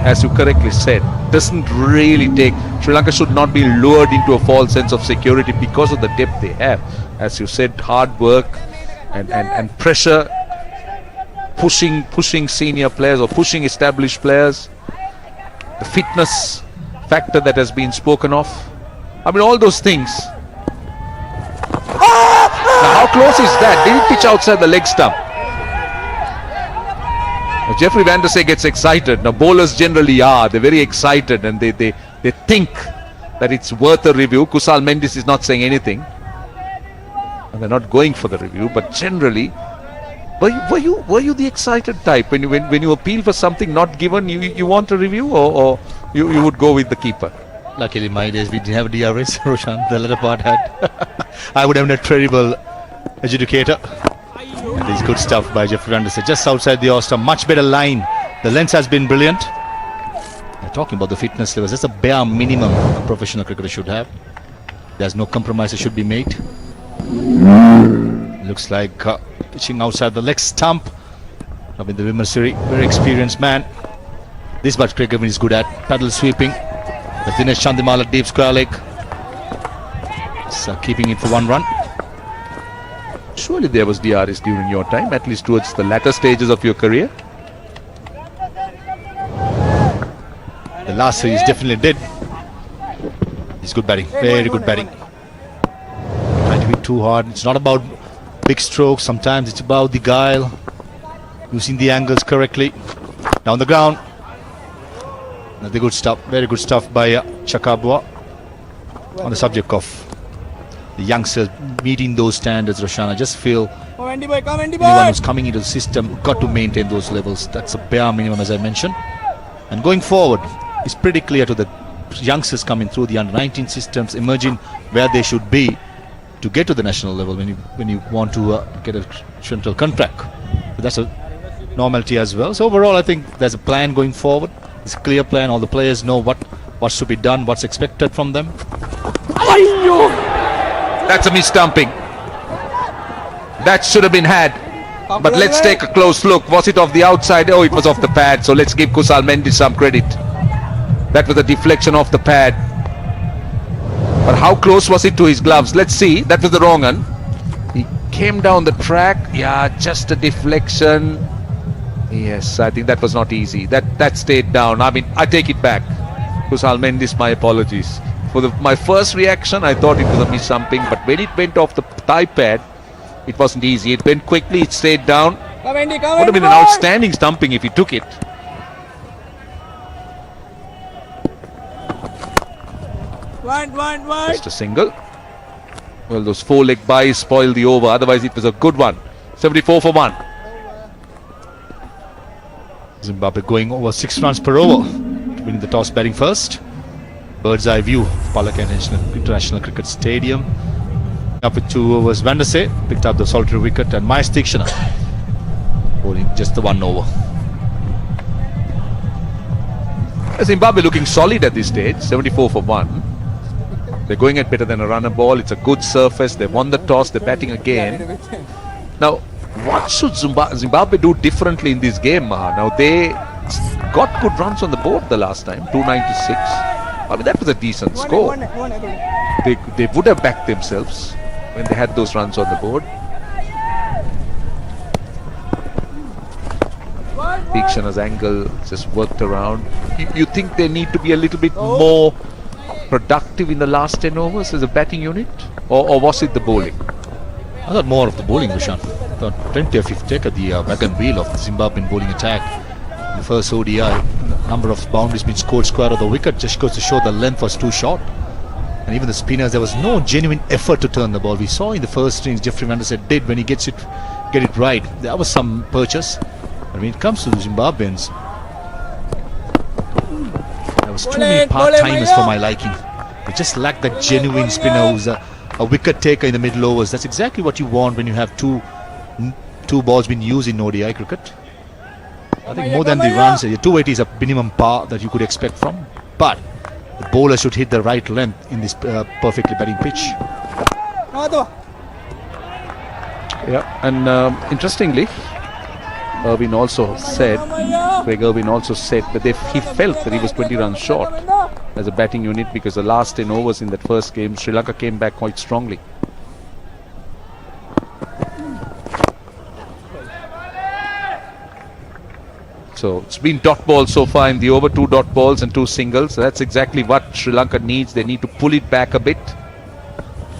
as you correctly said, doesn't really take. Sri Lanka should not be lured into a false sense of security because of the depth they have. As you said, hard work and pressure, pushing senior players or pushing established players, the fitness factor that has been spoken of. I mean, all those things. Now, how close is that? Did he pitch outside the leg stump? Now, Jeffrey Van der Sar gets excited. Now, bowlers generally are. They're very excited and they think that it's worth a review. Kusal Mendis is not saying anything. And they're not going for the review. But generally, were you the excited type? When you appeal for something not given, you want a review, or you would go with the keeper? Luckily, my days we didn't have DRS, Roshan. The latter part had. I would have been a terrible adjudicator. And there's good stuff by Jeffrey Van der Sar. Just outside the All-Star, much better line. The length has been brilliant. We're talking about the fitness levels. That's a bare minimum a professional cricketer should have. There's no compromise that should be made. Looks like pitching outside the leg stump. Ravindra Vimasiri, very experienced man. This much Craig Irwin is good at. Paddle sweeping. The Dinesh Chandimal at deep square leg. So keeping it for 1 run. Surely there was DRS during your time, at least towards the latter stages of your career. The last series definitely did. It's good batting, very good batting. Trying to hit too hard. It's not about big strokes. Sometimes it's about the guile, using the angles correctly. Down the ground. Another good stuff, very good stuff by Chakabwa. On the subject of the youngsters meeting those standards, Roshan, I just feel anyone who's coming into the system got to maintain those levels. That's a bare minimum, as I mentioned. And going forward, it's pretty clear to the youngsters coming through the under-19 systems, emerging where they should be to get to the national level when you want to get a central contract. But that's a normality as well. So overall, I think there's a plan going forward. It's a clear plan. All the players know what should be done, what's expected from them. That's a mis-stumping. That should have been had. But let's take a close look. Was it off the outside? Oh, it was off the pad. So let's give Kusal Mendis some credit. That was a deflection off the pad. But how close was it to his gloves? Let's see. That was the wrong one. He came down the track. Yeah, just a deflection. Yes, I think that was not easy. That stayed down. I mean, I take it back. Kusal Mendis, my apologies. For my first reaction, I thought it was a mis-stumping. But when it went off the thigh pad, It wasn't easy. It went quickly. It stayed down. Would have been an outstanding stumping if he took it. Just a single. Well, those 4-leg buys spoiled the over. Otherwise, it was a good one. 74 for 1. Zimbabwe going over 6 runs per over, winning the toss, batting first. Bird's eye view of Palaka International Cricket Stadium. Up with 2 overs, Vandase picked up the solitary wicket, and Maya Stikshana bowling just the 1 over. Zimbabwe looking solid at this stage. 74 for 1. They're going at better than a runner ball. It's a good surface. They won the toss. They're batting again. Now, what should Zimbabwe do differently in this game, Maha? Now, they got good runs on the board the last time, 296. I mean, that was a decent score. They would have backed themselves when they had those runs on the board. Tikshana's angle just worked around. You think they need to be a little bit more productive in the last 10 overs as a batting unit? Or was it the bowling? I thought more of the bowling, Vishan. I thought plenty of, if you take the wagon wheel of the Zimbabwean bowling attack, the first ODI, number of boundaries being scored square of the wicket just goes to show the length was too short. And even the spinners, there was no genuine effort to turn the ball. We saw in the first innings, Jeffrey Vandase did when he get it right. There was some purchase. But when it comes to the Zimbabweans, there was too many part-timers for my liking. They just lacked that genuine spinner who's a wicket taker in the middle overs. That's exactly what you want when you have two balls being used in ODI cricket. I think more than the runs, 280 is a minimum par that you could expect from. But the bowler should hit the right length in this perfectly batting pitch. Yeah, and interestingly, Craig Irwin also said that he felt that he was 20 runs short as a batting unit because the last 10 overs in that first game, Sri Lanka came back quite strongly. So it's been dot balls so far in the over, 2 dot balls and 2 singles. So that's exactly what Sri Lanka needs. They need to pull it back a bit.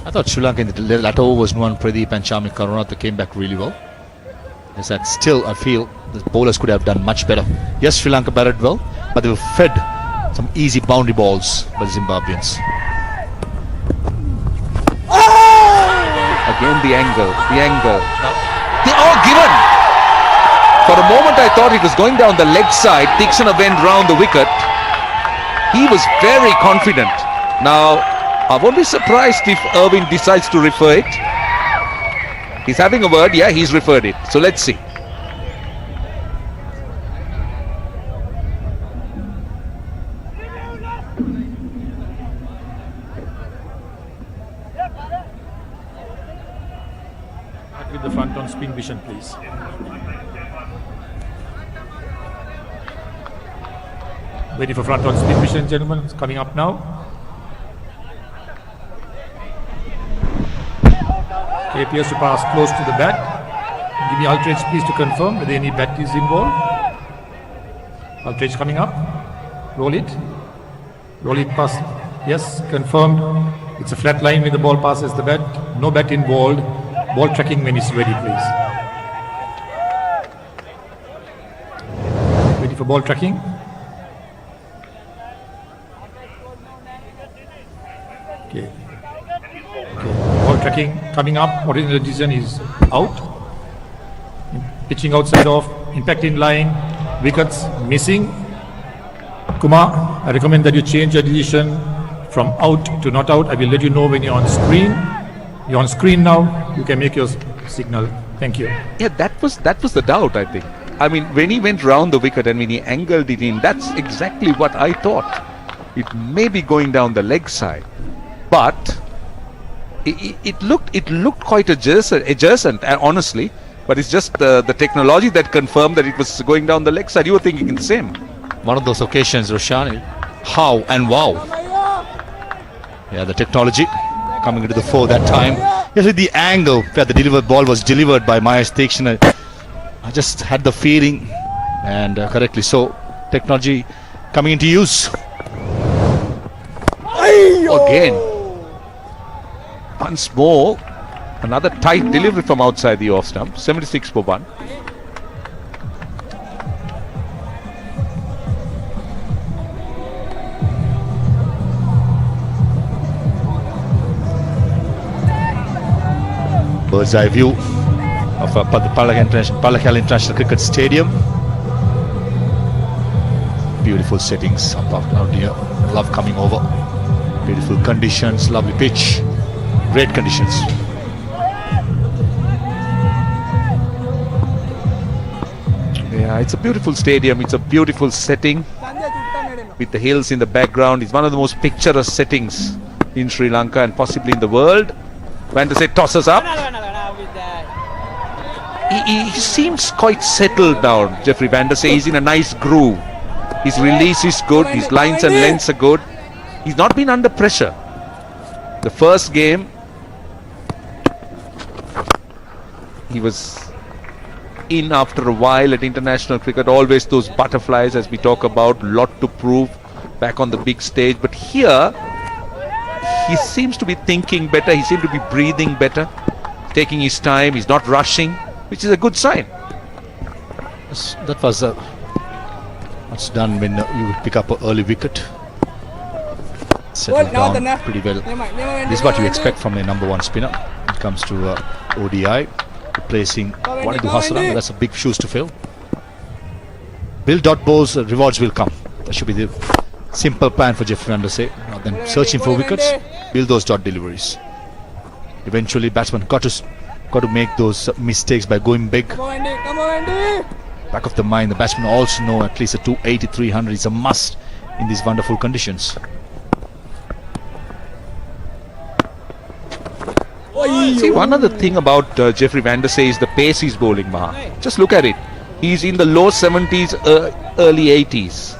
I thought Sri Lanka in the latter overs, Nuwan Pradeep and Charmi Karunatha came back really well. Yes, that still I feel the bowlers could have done much better. Yes, Sri Lanka batted well, but they were fed some easy boundary balls by the Zimbabweans. Again the angle. They are given. For a moment I thought it was going down the leg side. Tikshana went round the wicket. He was very confident. Now, I won't be surprised if Irwin decides to refer it. He's having a word. Yeah, he's referred it. So let's see. With the front on spin vision, please. Ready for front on spin vision, gentlemen. It's coming up now. Okay, appears to pass close to the bat. Give me Aldridge, please, to confirm whether any bat is involved. Aldridge coming up. Roll it. Roll it past. Yes, confirmed. It's a flat line when the ball passes the bat. No bat involved. Ball tracking when it's ready, please. Ready for ball tracking. Okay. Ball tracking coming up. Original decision is out. Pitching outside off. Impact in line. Wickets missing. Kumar, I recommend that you change your decision from out to not out. I will let you know when you're on screen. You're on screen now. You can make your signal. Thank you. Yeah, that was the doubt, I think. I mean, when he went round the wicket and when he angled it in, that's exactly what I thought. It may be going down the leg side, but it looked quite adjacent, honestly. But it's just the technology that confirmed that it was going down the leg side. You were thinking the same. One of those occasions, Roshani, how and wow. Yeah, the technology coming into the fore that time. Yes, with the angle where the delivered ball was delivered by Maya Stikshana, I just had the feeling, and correctly so, technology coming into use. Again, once more, Another tight delivery from outside the off stump. 76 for 1. Bird's eye view of the Palakal International Cricket Stadium. Beautiful settings out here. Love coming over. Beautiful conditions, lovely pitch, great conditions. Yeah, it's a beautiful stadium. It's a beautiful setting with the hills in the background. It's one of the most picturesque settings in Sri Lanka and possibly in the world. Van der Sar tosses up. He seems quite settled now, Jeffrey Van der Sar. He's in a nice groove. His release is good. His lines and lengths are good. He's not been under pressure. The first game, he was in after a while at international cricket. Always those butterflies, as we talk about, lot to prove back on the big stage. But here, he seems to be thinking better. He seems to be breathing better, taking his time. He's not rushing, which is a good sign. That was what's done when you pick up an early wicket. Settle down pretty well. This is what you expect from a number 1 spinner when it comes to ODI. Replacing Wanindu Hasaranga, that's a big shoes to fill. Build dot balls, rewards will come. That should be the simple plan for Jeffrey Van der Sar. Rather than searching for wickets, build those dot deliveries. Eventually, batsman got to make those mistakes by going big. Back of the mind, the batsman also know at least a 280, 300 is a must in these wonderful conditions. See, one other thing about Jeffrey Van der Sar is the pace he's bowling, Maha. Just look at it. He's in the low 70s, early 80s.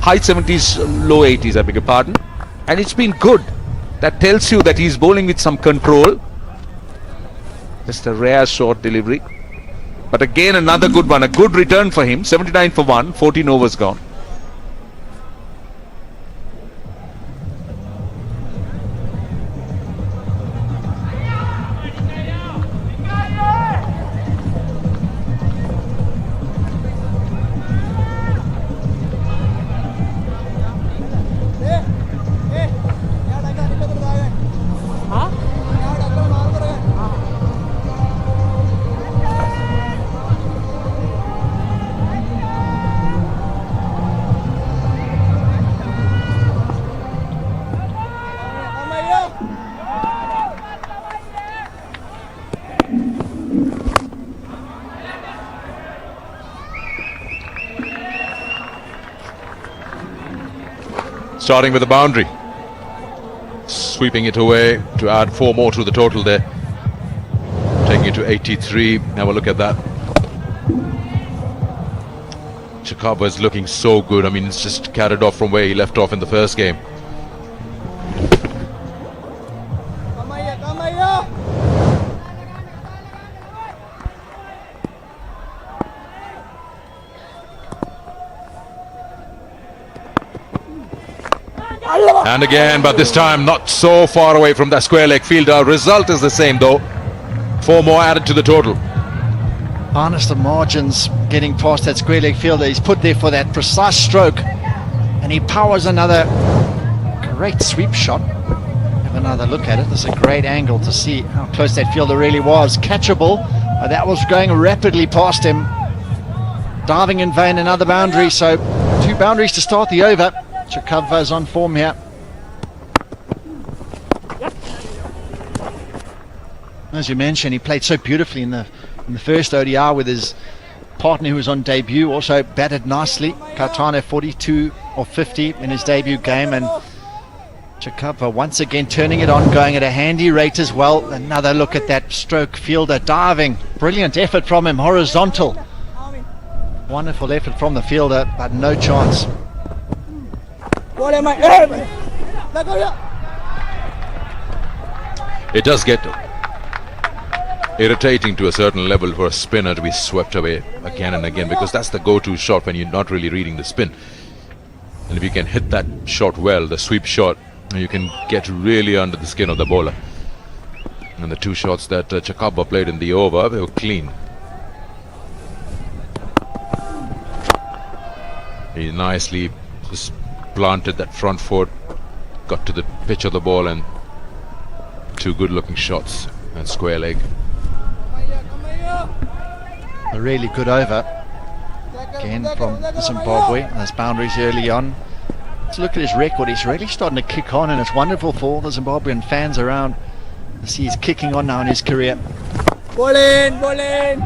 High 70s, low 80s, I beg your pardon. And it's been good. That tells you that he's bowling with some control. Just a rare short delivery. But again, another good one. A good return for him. 79 for 1, 14 overs gone. Starting with a boundary, sweeping it away to add 4 more to the total there, taking it to 83. Have a look at that. Chakaba is looking so good. I mean, it's just carried off from where he left off in the first game. And again, but this time not so far away from that square leg fielder. Result is the same though. 4 more added to the total. Harness the margins getting past that square leg fielder. He's put there for that precise stroke, and he powers another great sweep shot. Have another look at it. This is a great angle to see how close that fielder really was. Catchable, but that was going rapidly past him. Diving in vain, another boundary. So 2 boundaries to start the over. Chakava's on form here. As you mentioned, he played so beautifully in the first ODI with his partner who was on debut. Also batted nicely. Kautana 42 or 50 in his debut game, and Chakava once again turning it on, going at a handy rate as well. Another look at that stroke fielder diving. Brilliant effort from him, horizontal. Wonderful effort from the fielder, but no chance. It does get irritating to a certain level for a spinner to be swept away again and again, because that's the go-to shot when you're not really reading the spin. And if you can hit that shot well, the sweep shot, you can get really under the skin of the bowler. And the two shots that Chakaba played in the over, they were clean. He nicely just planted that front foot, got to the pitch of the ball, and two good looking shots and square leg. A really good over again from Zimbabwe. There's boundaries early on. Let's look at his record. He's really starting to kick on, and it's wonderful for all the Zimbabwean fans around to see he's kicking on now in his career. Ball in, ball in.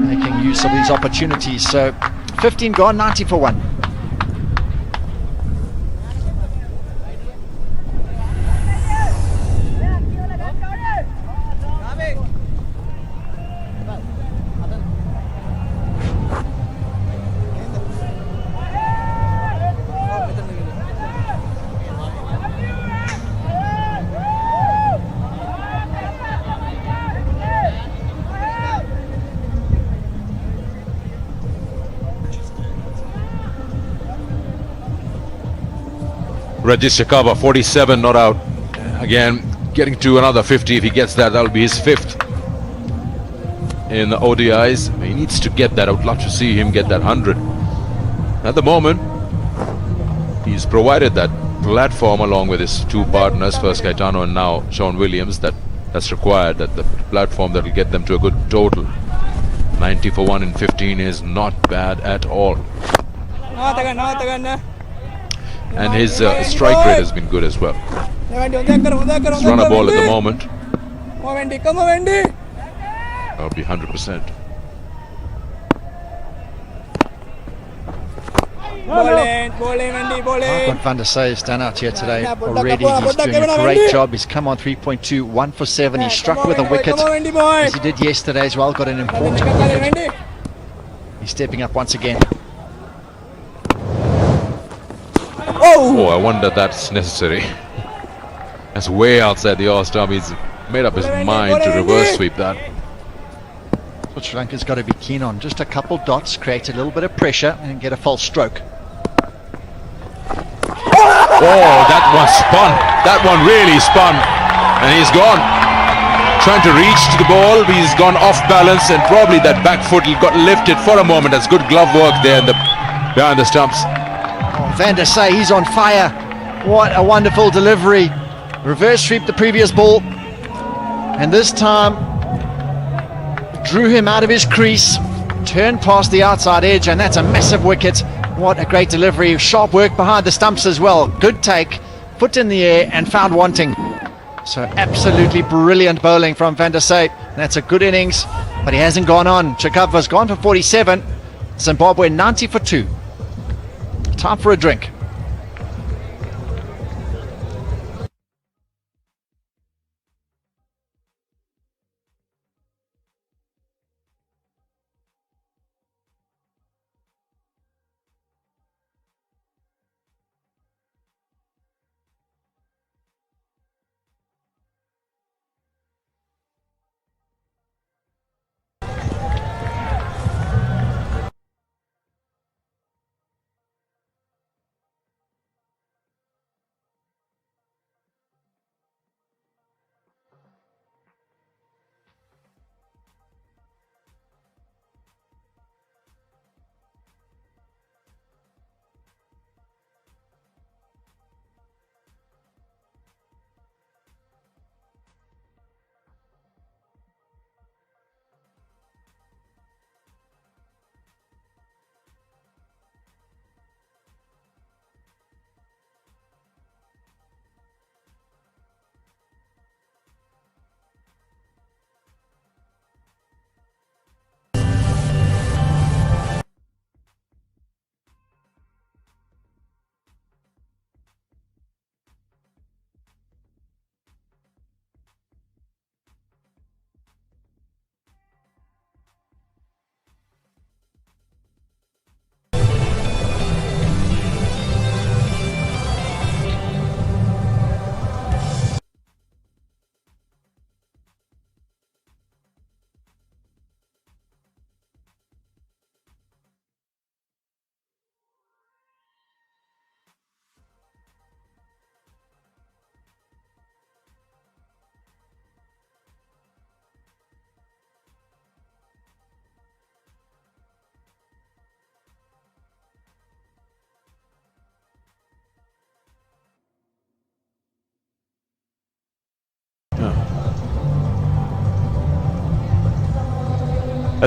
Making use of these opportunities. So 15 gone, 90 for 1. Regis Chakaba, 47, not out. Again, getting to another 50. If he gets that, that'll be his 5th in the ODIs. He needs to get that. I would love to see him get that 100. At the moment, he's provided that platform along with his two partners, first Caetano and now Sean Williams, that's required, that the platform that will get them to a good total. 90 for 1 in 15 is not bad at all. And his strike rate has been good as well. He's run a ball at the moment. That'll be 100%. Mark van der Say has done out here today already. He's doing a great job. He's come on 3.2, 1 for 7. He struck with a wicket as he did yesterday as well. Got an important wicket. He's stepping up once again. Oh, I wonder if that's necessary. That's way outside the all-stump. He's made up his mind to reverse sweep that. What Sri Lanka's got to be keen on. Just a couple dots, create a little bit of pressure and get a false stroke. Oh, that one spun. That one really spun. And he's gone. Trying to reach to the ball. He's gone off balance, and probably that back foot got lifted for a moment. That's good glove work there behind the stumps. Oh, Van der Say, he's on fire. What a wonderful delivery. Reverse sweep the previous ball. And this time drew him out of his crease. Turned past the outside edge, and that's a massive wicket. What a great delivery. Sharp work behind the stumps as well. Good take. Foot in the air and found wanting. So absolutely brilliant bowling from Van der Say. That's a good innings, but he hasn't gone on. Chakava's gone for 47. Zimbabwe 90 for 2. Time for a drink.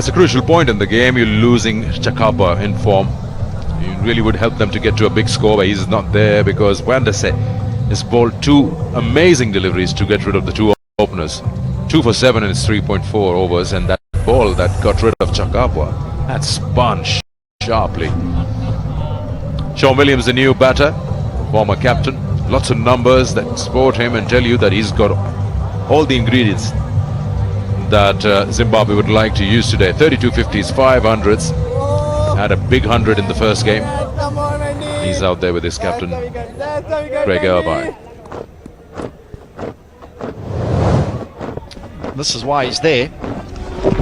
That's a crucial point in the game. You're losing Chakapa in form. You really would help them to get to a big score, but he's not there because Wandase has bowled 2 amazing deliveries to get rid of the 2 openers. 2 for 7 in his 3.4 overs, and that ball that got rid of Chakapa, that spun sharply. Sean Williams, the new batter, former captain. Lots of numbers that support him and tell you that he's got all the ingredients that Zimbabwe would like to use today. 32 50s, 500s. Had a big 100 in the first game. He's out there with his captain, Greg Irvine. This is why he's there.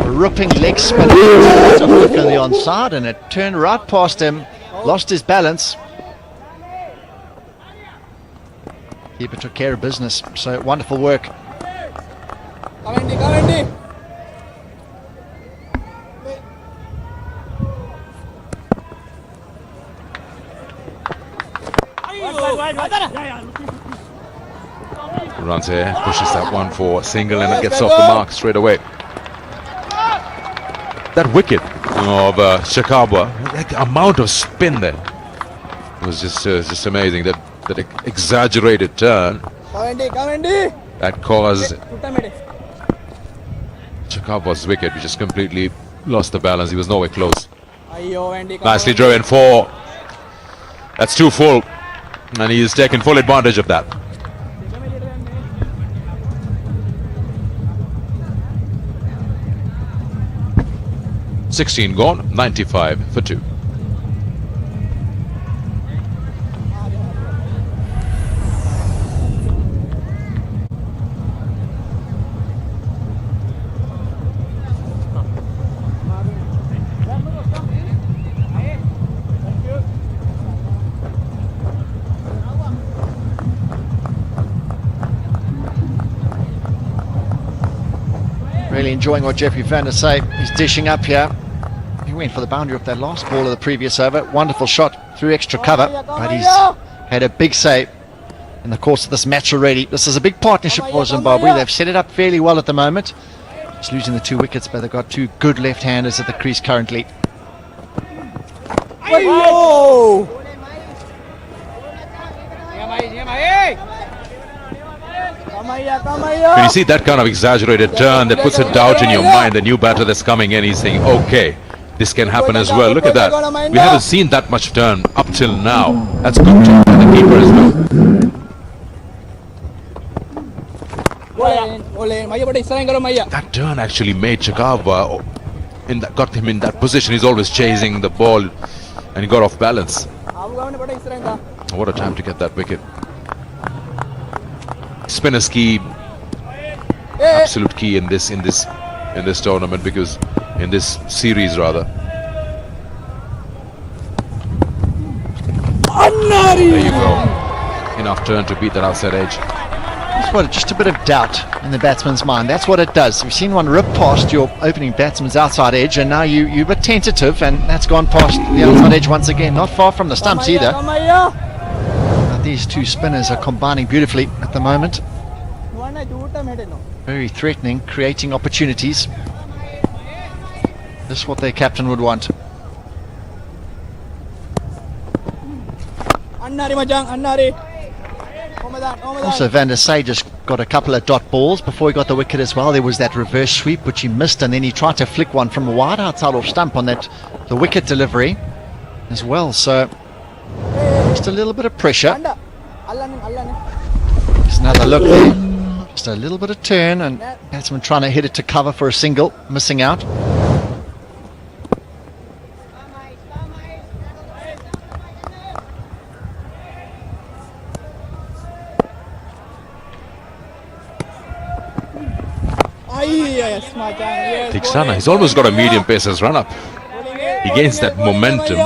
Ripping leg spin to hook on the onside, and it turned right past him. Lost his balance. Keeper took care of business. So wonderful work. Runs here, pushes that one for a single, and it gets off the mark straight away. That wicket of Chakaba, that amount of spin there was just amazing. That exaggerated turn that caused Chakaba's wicket, which just completely lost the balance. He was nowhere close. Nicely driven 4. That's 2 full, and he has taken full advantage of that. "16 gone, 95 for 2. Really enjoying what Jeffrey van der Say. He's dishing up here. He went for the boundary of that last ball of the previous over. Wonderful shot through extra cover, but he's had a big save in the course of this match already. This is a big partnership for Zimbabwe. They've set it up fairly well at the moment. Just losing the 2 wickets, but they've got 2 good left-handers at the crease currently. When you see that kind of exaggerated turn that puts a doubt in your mind, the new batter that's coming in, he's saying, okay, this can happen as well. Look at that. We haven't seen that much turn up till now. That's good job by the keeper as well. That turn actually made Chakava, got him in that position. He's always chasing the ball, and he got off balance. What a time to get that wicket. Spinner's key, absolute key in this tournament, because in this series rather. There you go. Enough turn to beat that outside edge. That's what, just a bit of doubt in the batsman's mind. That's what it does. You've seen one rip past your opening batsman's outside edge, and now you were tentative, and that's gone past the outside edge once again. Not far from the stumps either. These 2 spinners are combining beautifully at the moment. Very threatening, creating opportunities. This is what their captain would want. Also, Van der Say just got a couple of dot balls before he got the wicket as well. There was that reverse sweep which he missed, and then he tried to flick one from a wide outside off stump on the wicket delivery as well. So just a little bit of pressure. Just another look there. Just a little bit of turn, and batsman trying to hit it to cover for a single, missing out. Tiksana, he's almost got a medium pacer's run up. He gains that momentum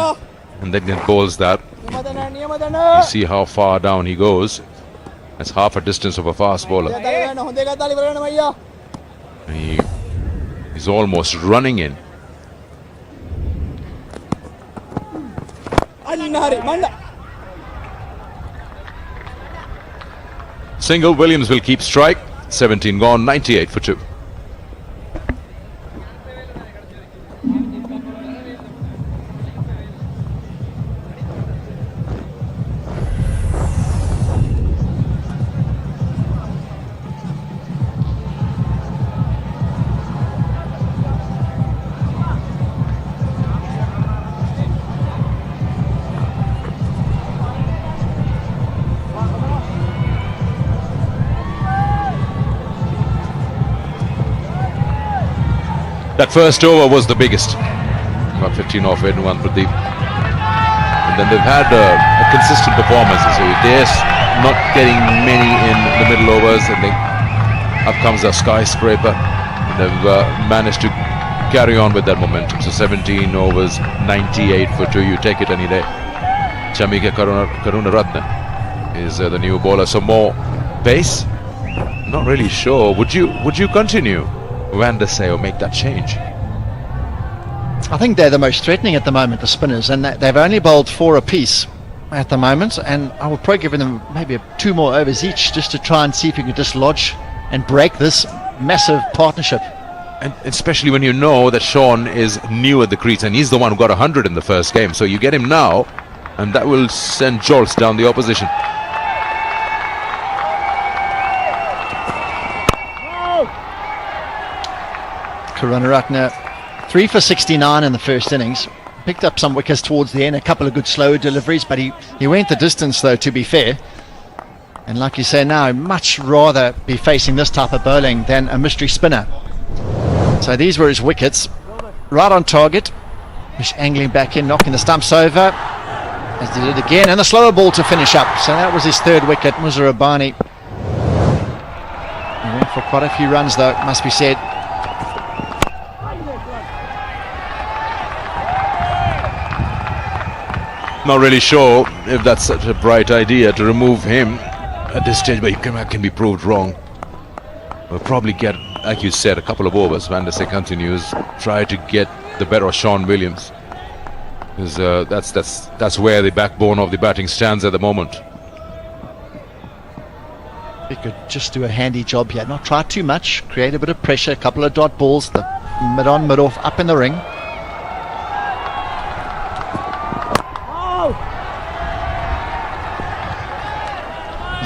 and then bowls that. You see how far down he goes. That's half a distance of a fast bowler. He's almost running in. Single, Williams will keep strike. 17 gone, 98 for 2. That first over was the biggest. About 15 off and 1 Pradeep. And then they've had a consistent performance. So they're not getting many in the middle overs, and then up comes a skyscraper. And they've managed to carry on with that momentum. So 17 overs, 98 for 2. You take it any day. Chamika Karunaratne is the new bowler. So more pace. Not really sure. Would you continue, Van der Sar, or make that change? I think they're the most threatening at the moment, the spinners, and they've only bowled 4 apiece at the moment, and I would probably give them maybe 2 more overs each just to try and see if you can dislodge and break this massive partnership. And especially when you know that Sean is new at the crease, and he's the one who got 100 in the first game. So you get him now, and that will send jolts down the opposition. Karunaratne 3 for 69 in the first innings. Picked up some wickets towards the end, a couple of good slow deliveries, but he went the distance though, to be fair. And like you say now, much rather be facing this type of bowling than a mystery spinner. So these were his wickets, right on target. He's angling back in, knocking the stumps over, as he did again, and the slower ball to finish up. So that was his 3rd wicket. Muza Rabbani. He went for quite a few runs though, it must be said. Not really sure if that's such a bright idea to remove him at this stage, but he can be proved wrong. We'll probably get, like you said, a couple of overs. Van der Sar continues, try to get the better of Sean Williams, because that's where the backbone of the batting stands at the moment. He could just do a handy job here, not try too much, create a bit of pressure, a couple of dot balls, the mid-on, mid-off, up in the ring.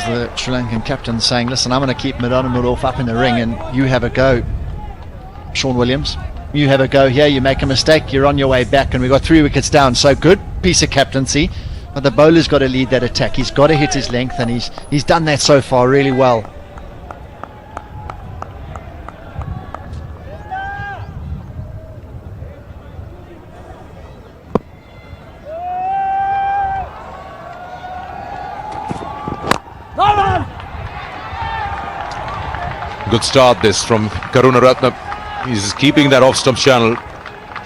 The Sri Lankan captain saying, listen, I'm going to keep mid-on and mid-off up in the ring, and you have a go, Sean Williams. You have a go here, you make a mistake, you're on your way back, and we got 3 wickets down. So good piece of captaincy, but the bowler's got to lead that attack. He's got to hit his length, and he's done that so far really well. Good start this from Karunaratne. He's keeping that off-stump channel,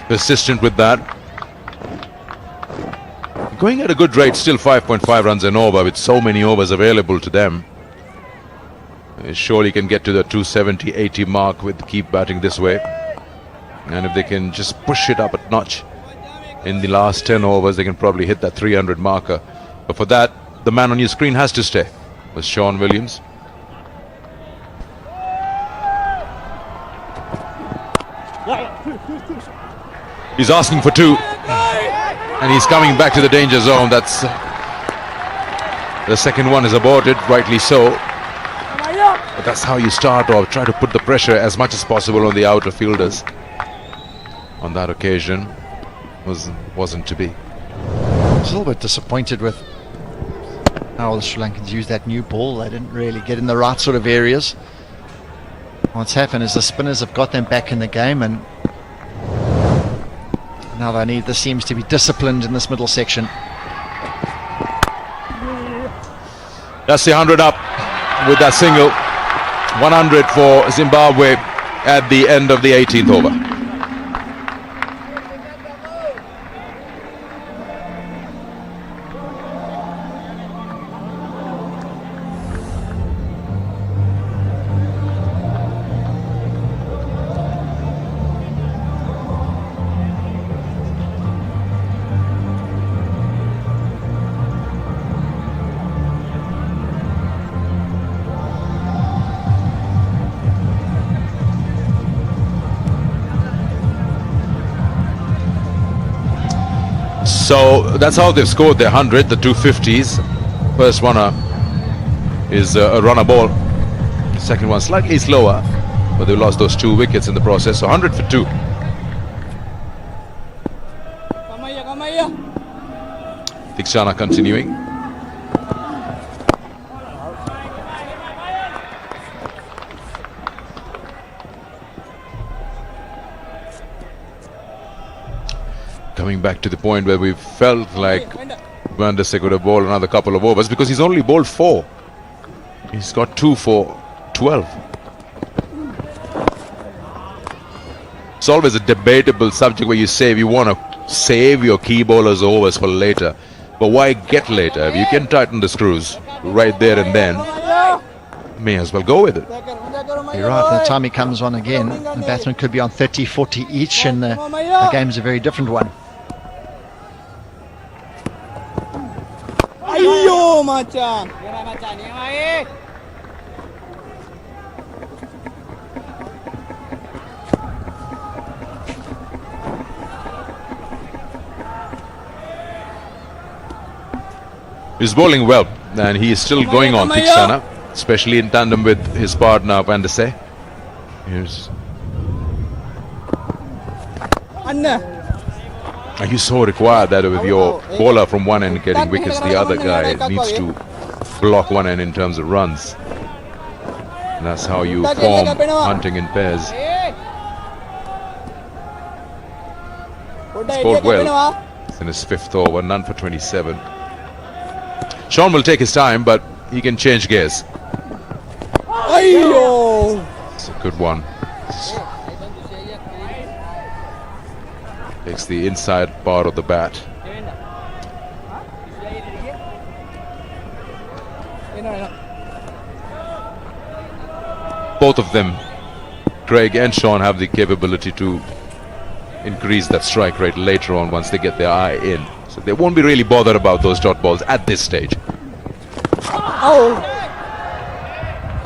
persistent with that. Going at a good rate, still 5.5 runs an over with so many overs available to them. He surely can get to the 270-80 mark with keep batting this way. And if they can just push it up a notch in the last 10 overs, they can probably hit that 300 marker. But for that, the man on your screen has to stay, was Sean Williams. He's asking for 2, and he's coming back to the danger zone. That's the second one is aborted, rightly so. But that's how you start, or try to put the pressure as much as possible on the outer fielders. On that occasion, wasn't to be. I was a little bit disappointed with how the Sri Lankans used that new ball. They didn't really get in the right sort of areas. What's happened is the spinners have got them back in the game, and now they need, this seems to be disciplined in this middle section. That's the 100 up with that single. 100 for Zimbabwe at the end of the 18th over. So that's how they've scored their 100, the 250s. First one is a runner ball. Second one slightly slower, but they lost those 2 wickets in the process. So 100 for 2. Thiksana continuing. came back to the point where we felt like Van der Sar could have bowled another couple of overs, because he's only bowled 4. He's got 2 for 12. It's always a debatable subject where you say you want to save your key bowlers overs for later. But why get later? If you can tighten the screws right there and then, may as well go with it. You're right, by the time he comes on again, the batsman could be on 30, 40 each, and the game's a very different one. Ayo macam. He's bowling well, and he is still going on Thiksana, especially in tandem with his partner Van der Sar. Here's. You so require that with your bowler from one end getting wickets, the other guy needs to block one end in terms of runs. And that's how you form hunting in pairs. He's bowled well. It's in his 5th over, none for 27. Sean will take his time, but he can change gears. Ayo. It's a good one. Takes the inside part of the bat. Both of them, Craig and Sean, have the capability to increase that strike rate later on once they get their eye in. So they won't be really bothered about those dot balls at this stage.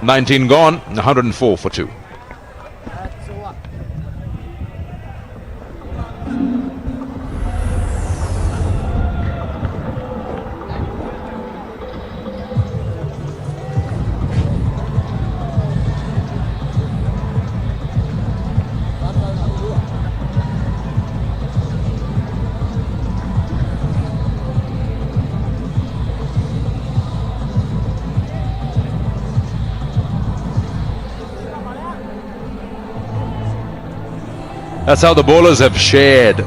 19 gone, 104 for 2. That's how the bowlers have shared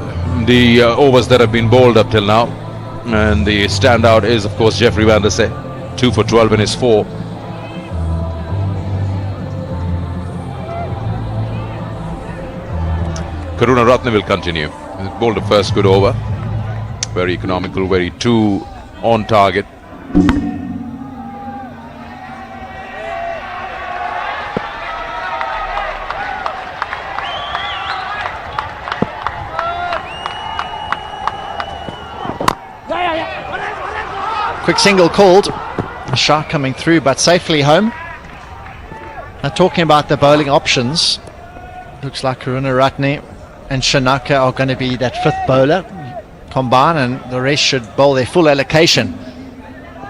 the overs that have been bowled up till now. And the standout is, of course, Jeffrey Van der Sar, 2 for 12 in his 4. Karuna Ratne will continue. He bowled the first good over. Very economical, very 2 on target. Quick single called. A shot coming through, but safely home. Now talking about the bowling options, looks like Karuna Ratne and Shanaka are going to be that 5th bowler combine, and the rest should bowl their full allocation.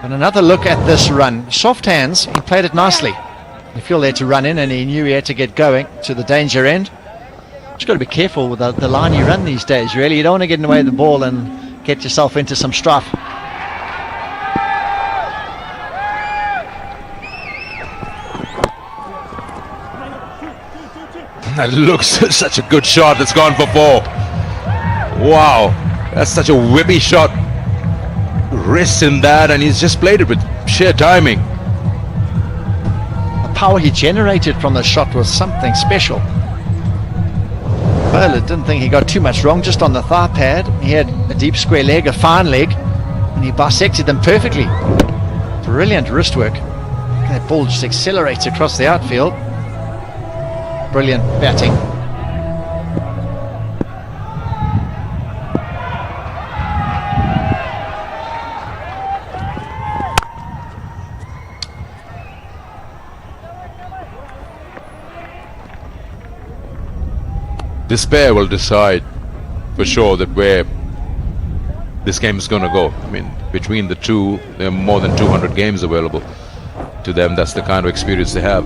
And another look at this run. Soft hands, he played it nicely. He feel there to run in, and he knew he had to get going to the danger end. Just got to be careful with the line you run these days, really. You don't want to get in the way of the ball and get yourself into some strife. That looks such a good shot. That's gone for 4. Wow, that's such a whippy shot. Wrist in that, and he's just played it with sheer timing. The power he generated from the shot was something special. Bowler didn't think he got too much wrong, just on the thigh pad. He had a deep square leg, a fine leg, and he bisected them perfectly. Brilliant wrist work. That ball just accelerates across the outfield. Brilliant batting. This pair will decide for sure that where this game is going to go. I mean, between the two, there are more than 200 games available to them. That's the kind of experience they have.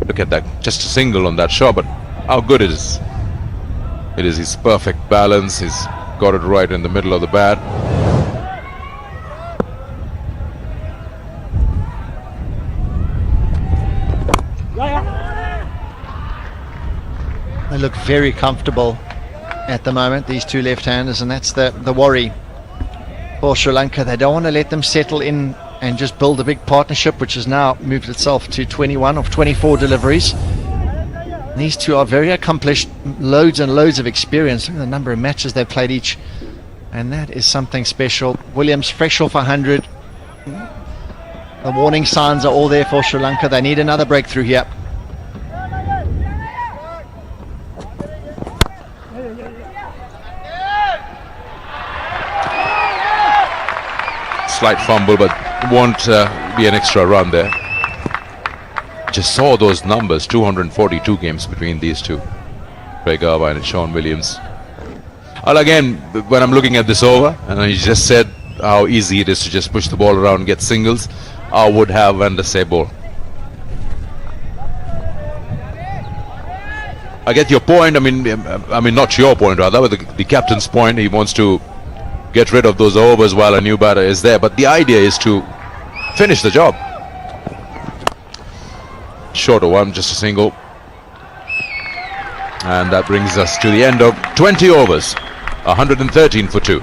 Look at that, just a single on that shot, but how good it is. It is his perfect balance. He's got it right in the middle of the bat. They look very comfortable at the moment, these two left-handers, and that's the worry for Sri Lanka. They don't want to let them settle in and just build a big partnership, which has now moved itself to 21 of 24 deliveries. These two are very accomplished, loads and loads of experience. Look at the number of matches they've played each, and that is something special. Williams fresh off 100. The warning signs are all there for Sri Lanka. They need another breakthrough here. Slight fumble, but won't be an extra run there. Just saw those numbers, 242 games between these two, Craig Irvine and Sean Williams. Well, again, when I'm looking at this over, and he just said how easy it is to just push the ball around and get singles, I would have won the same ball. I get your point. I mean, not your point rather, but the captain's point. He wants to get rid of those overs while a new batter is there, but the idea is to finish the job. Shorter one, just a single, and that brings us to the end of 20 overs, 113 for 2.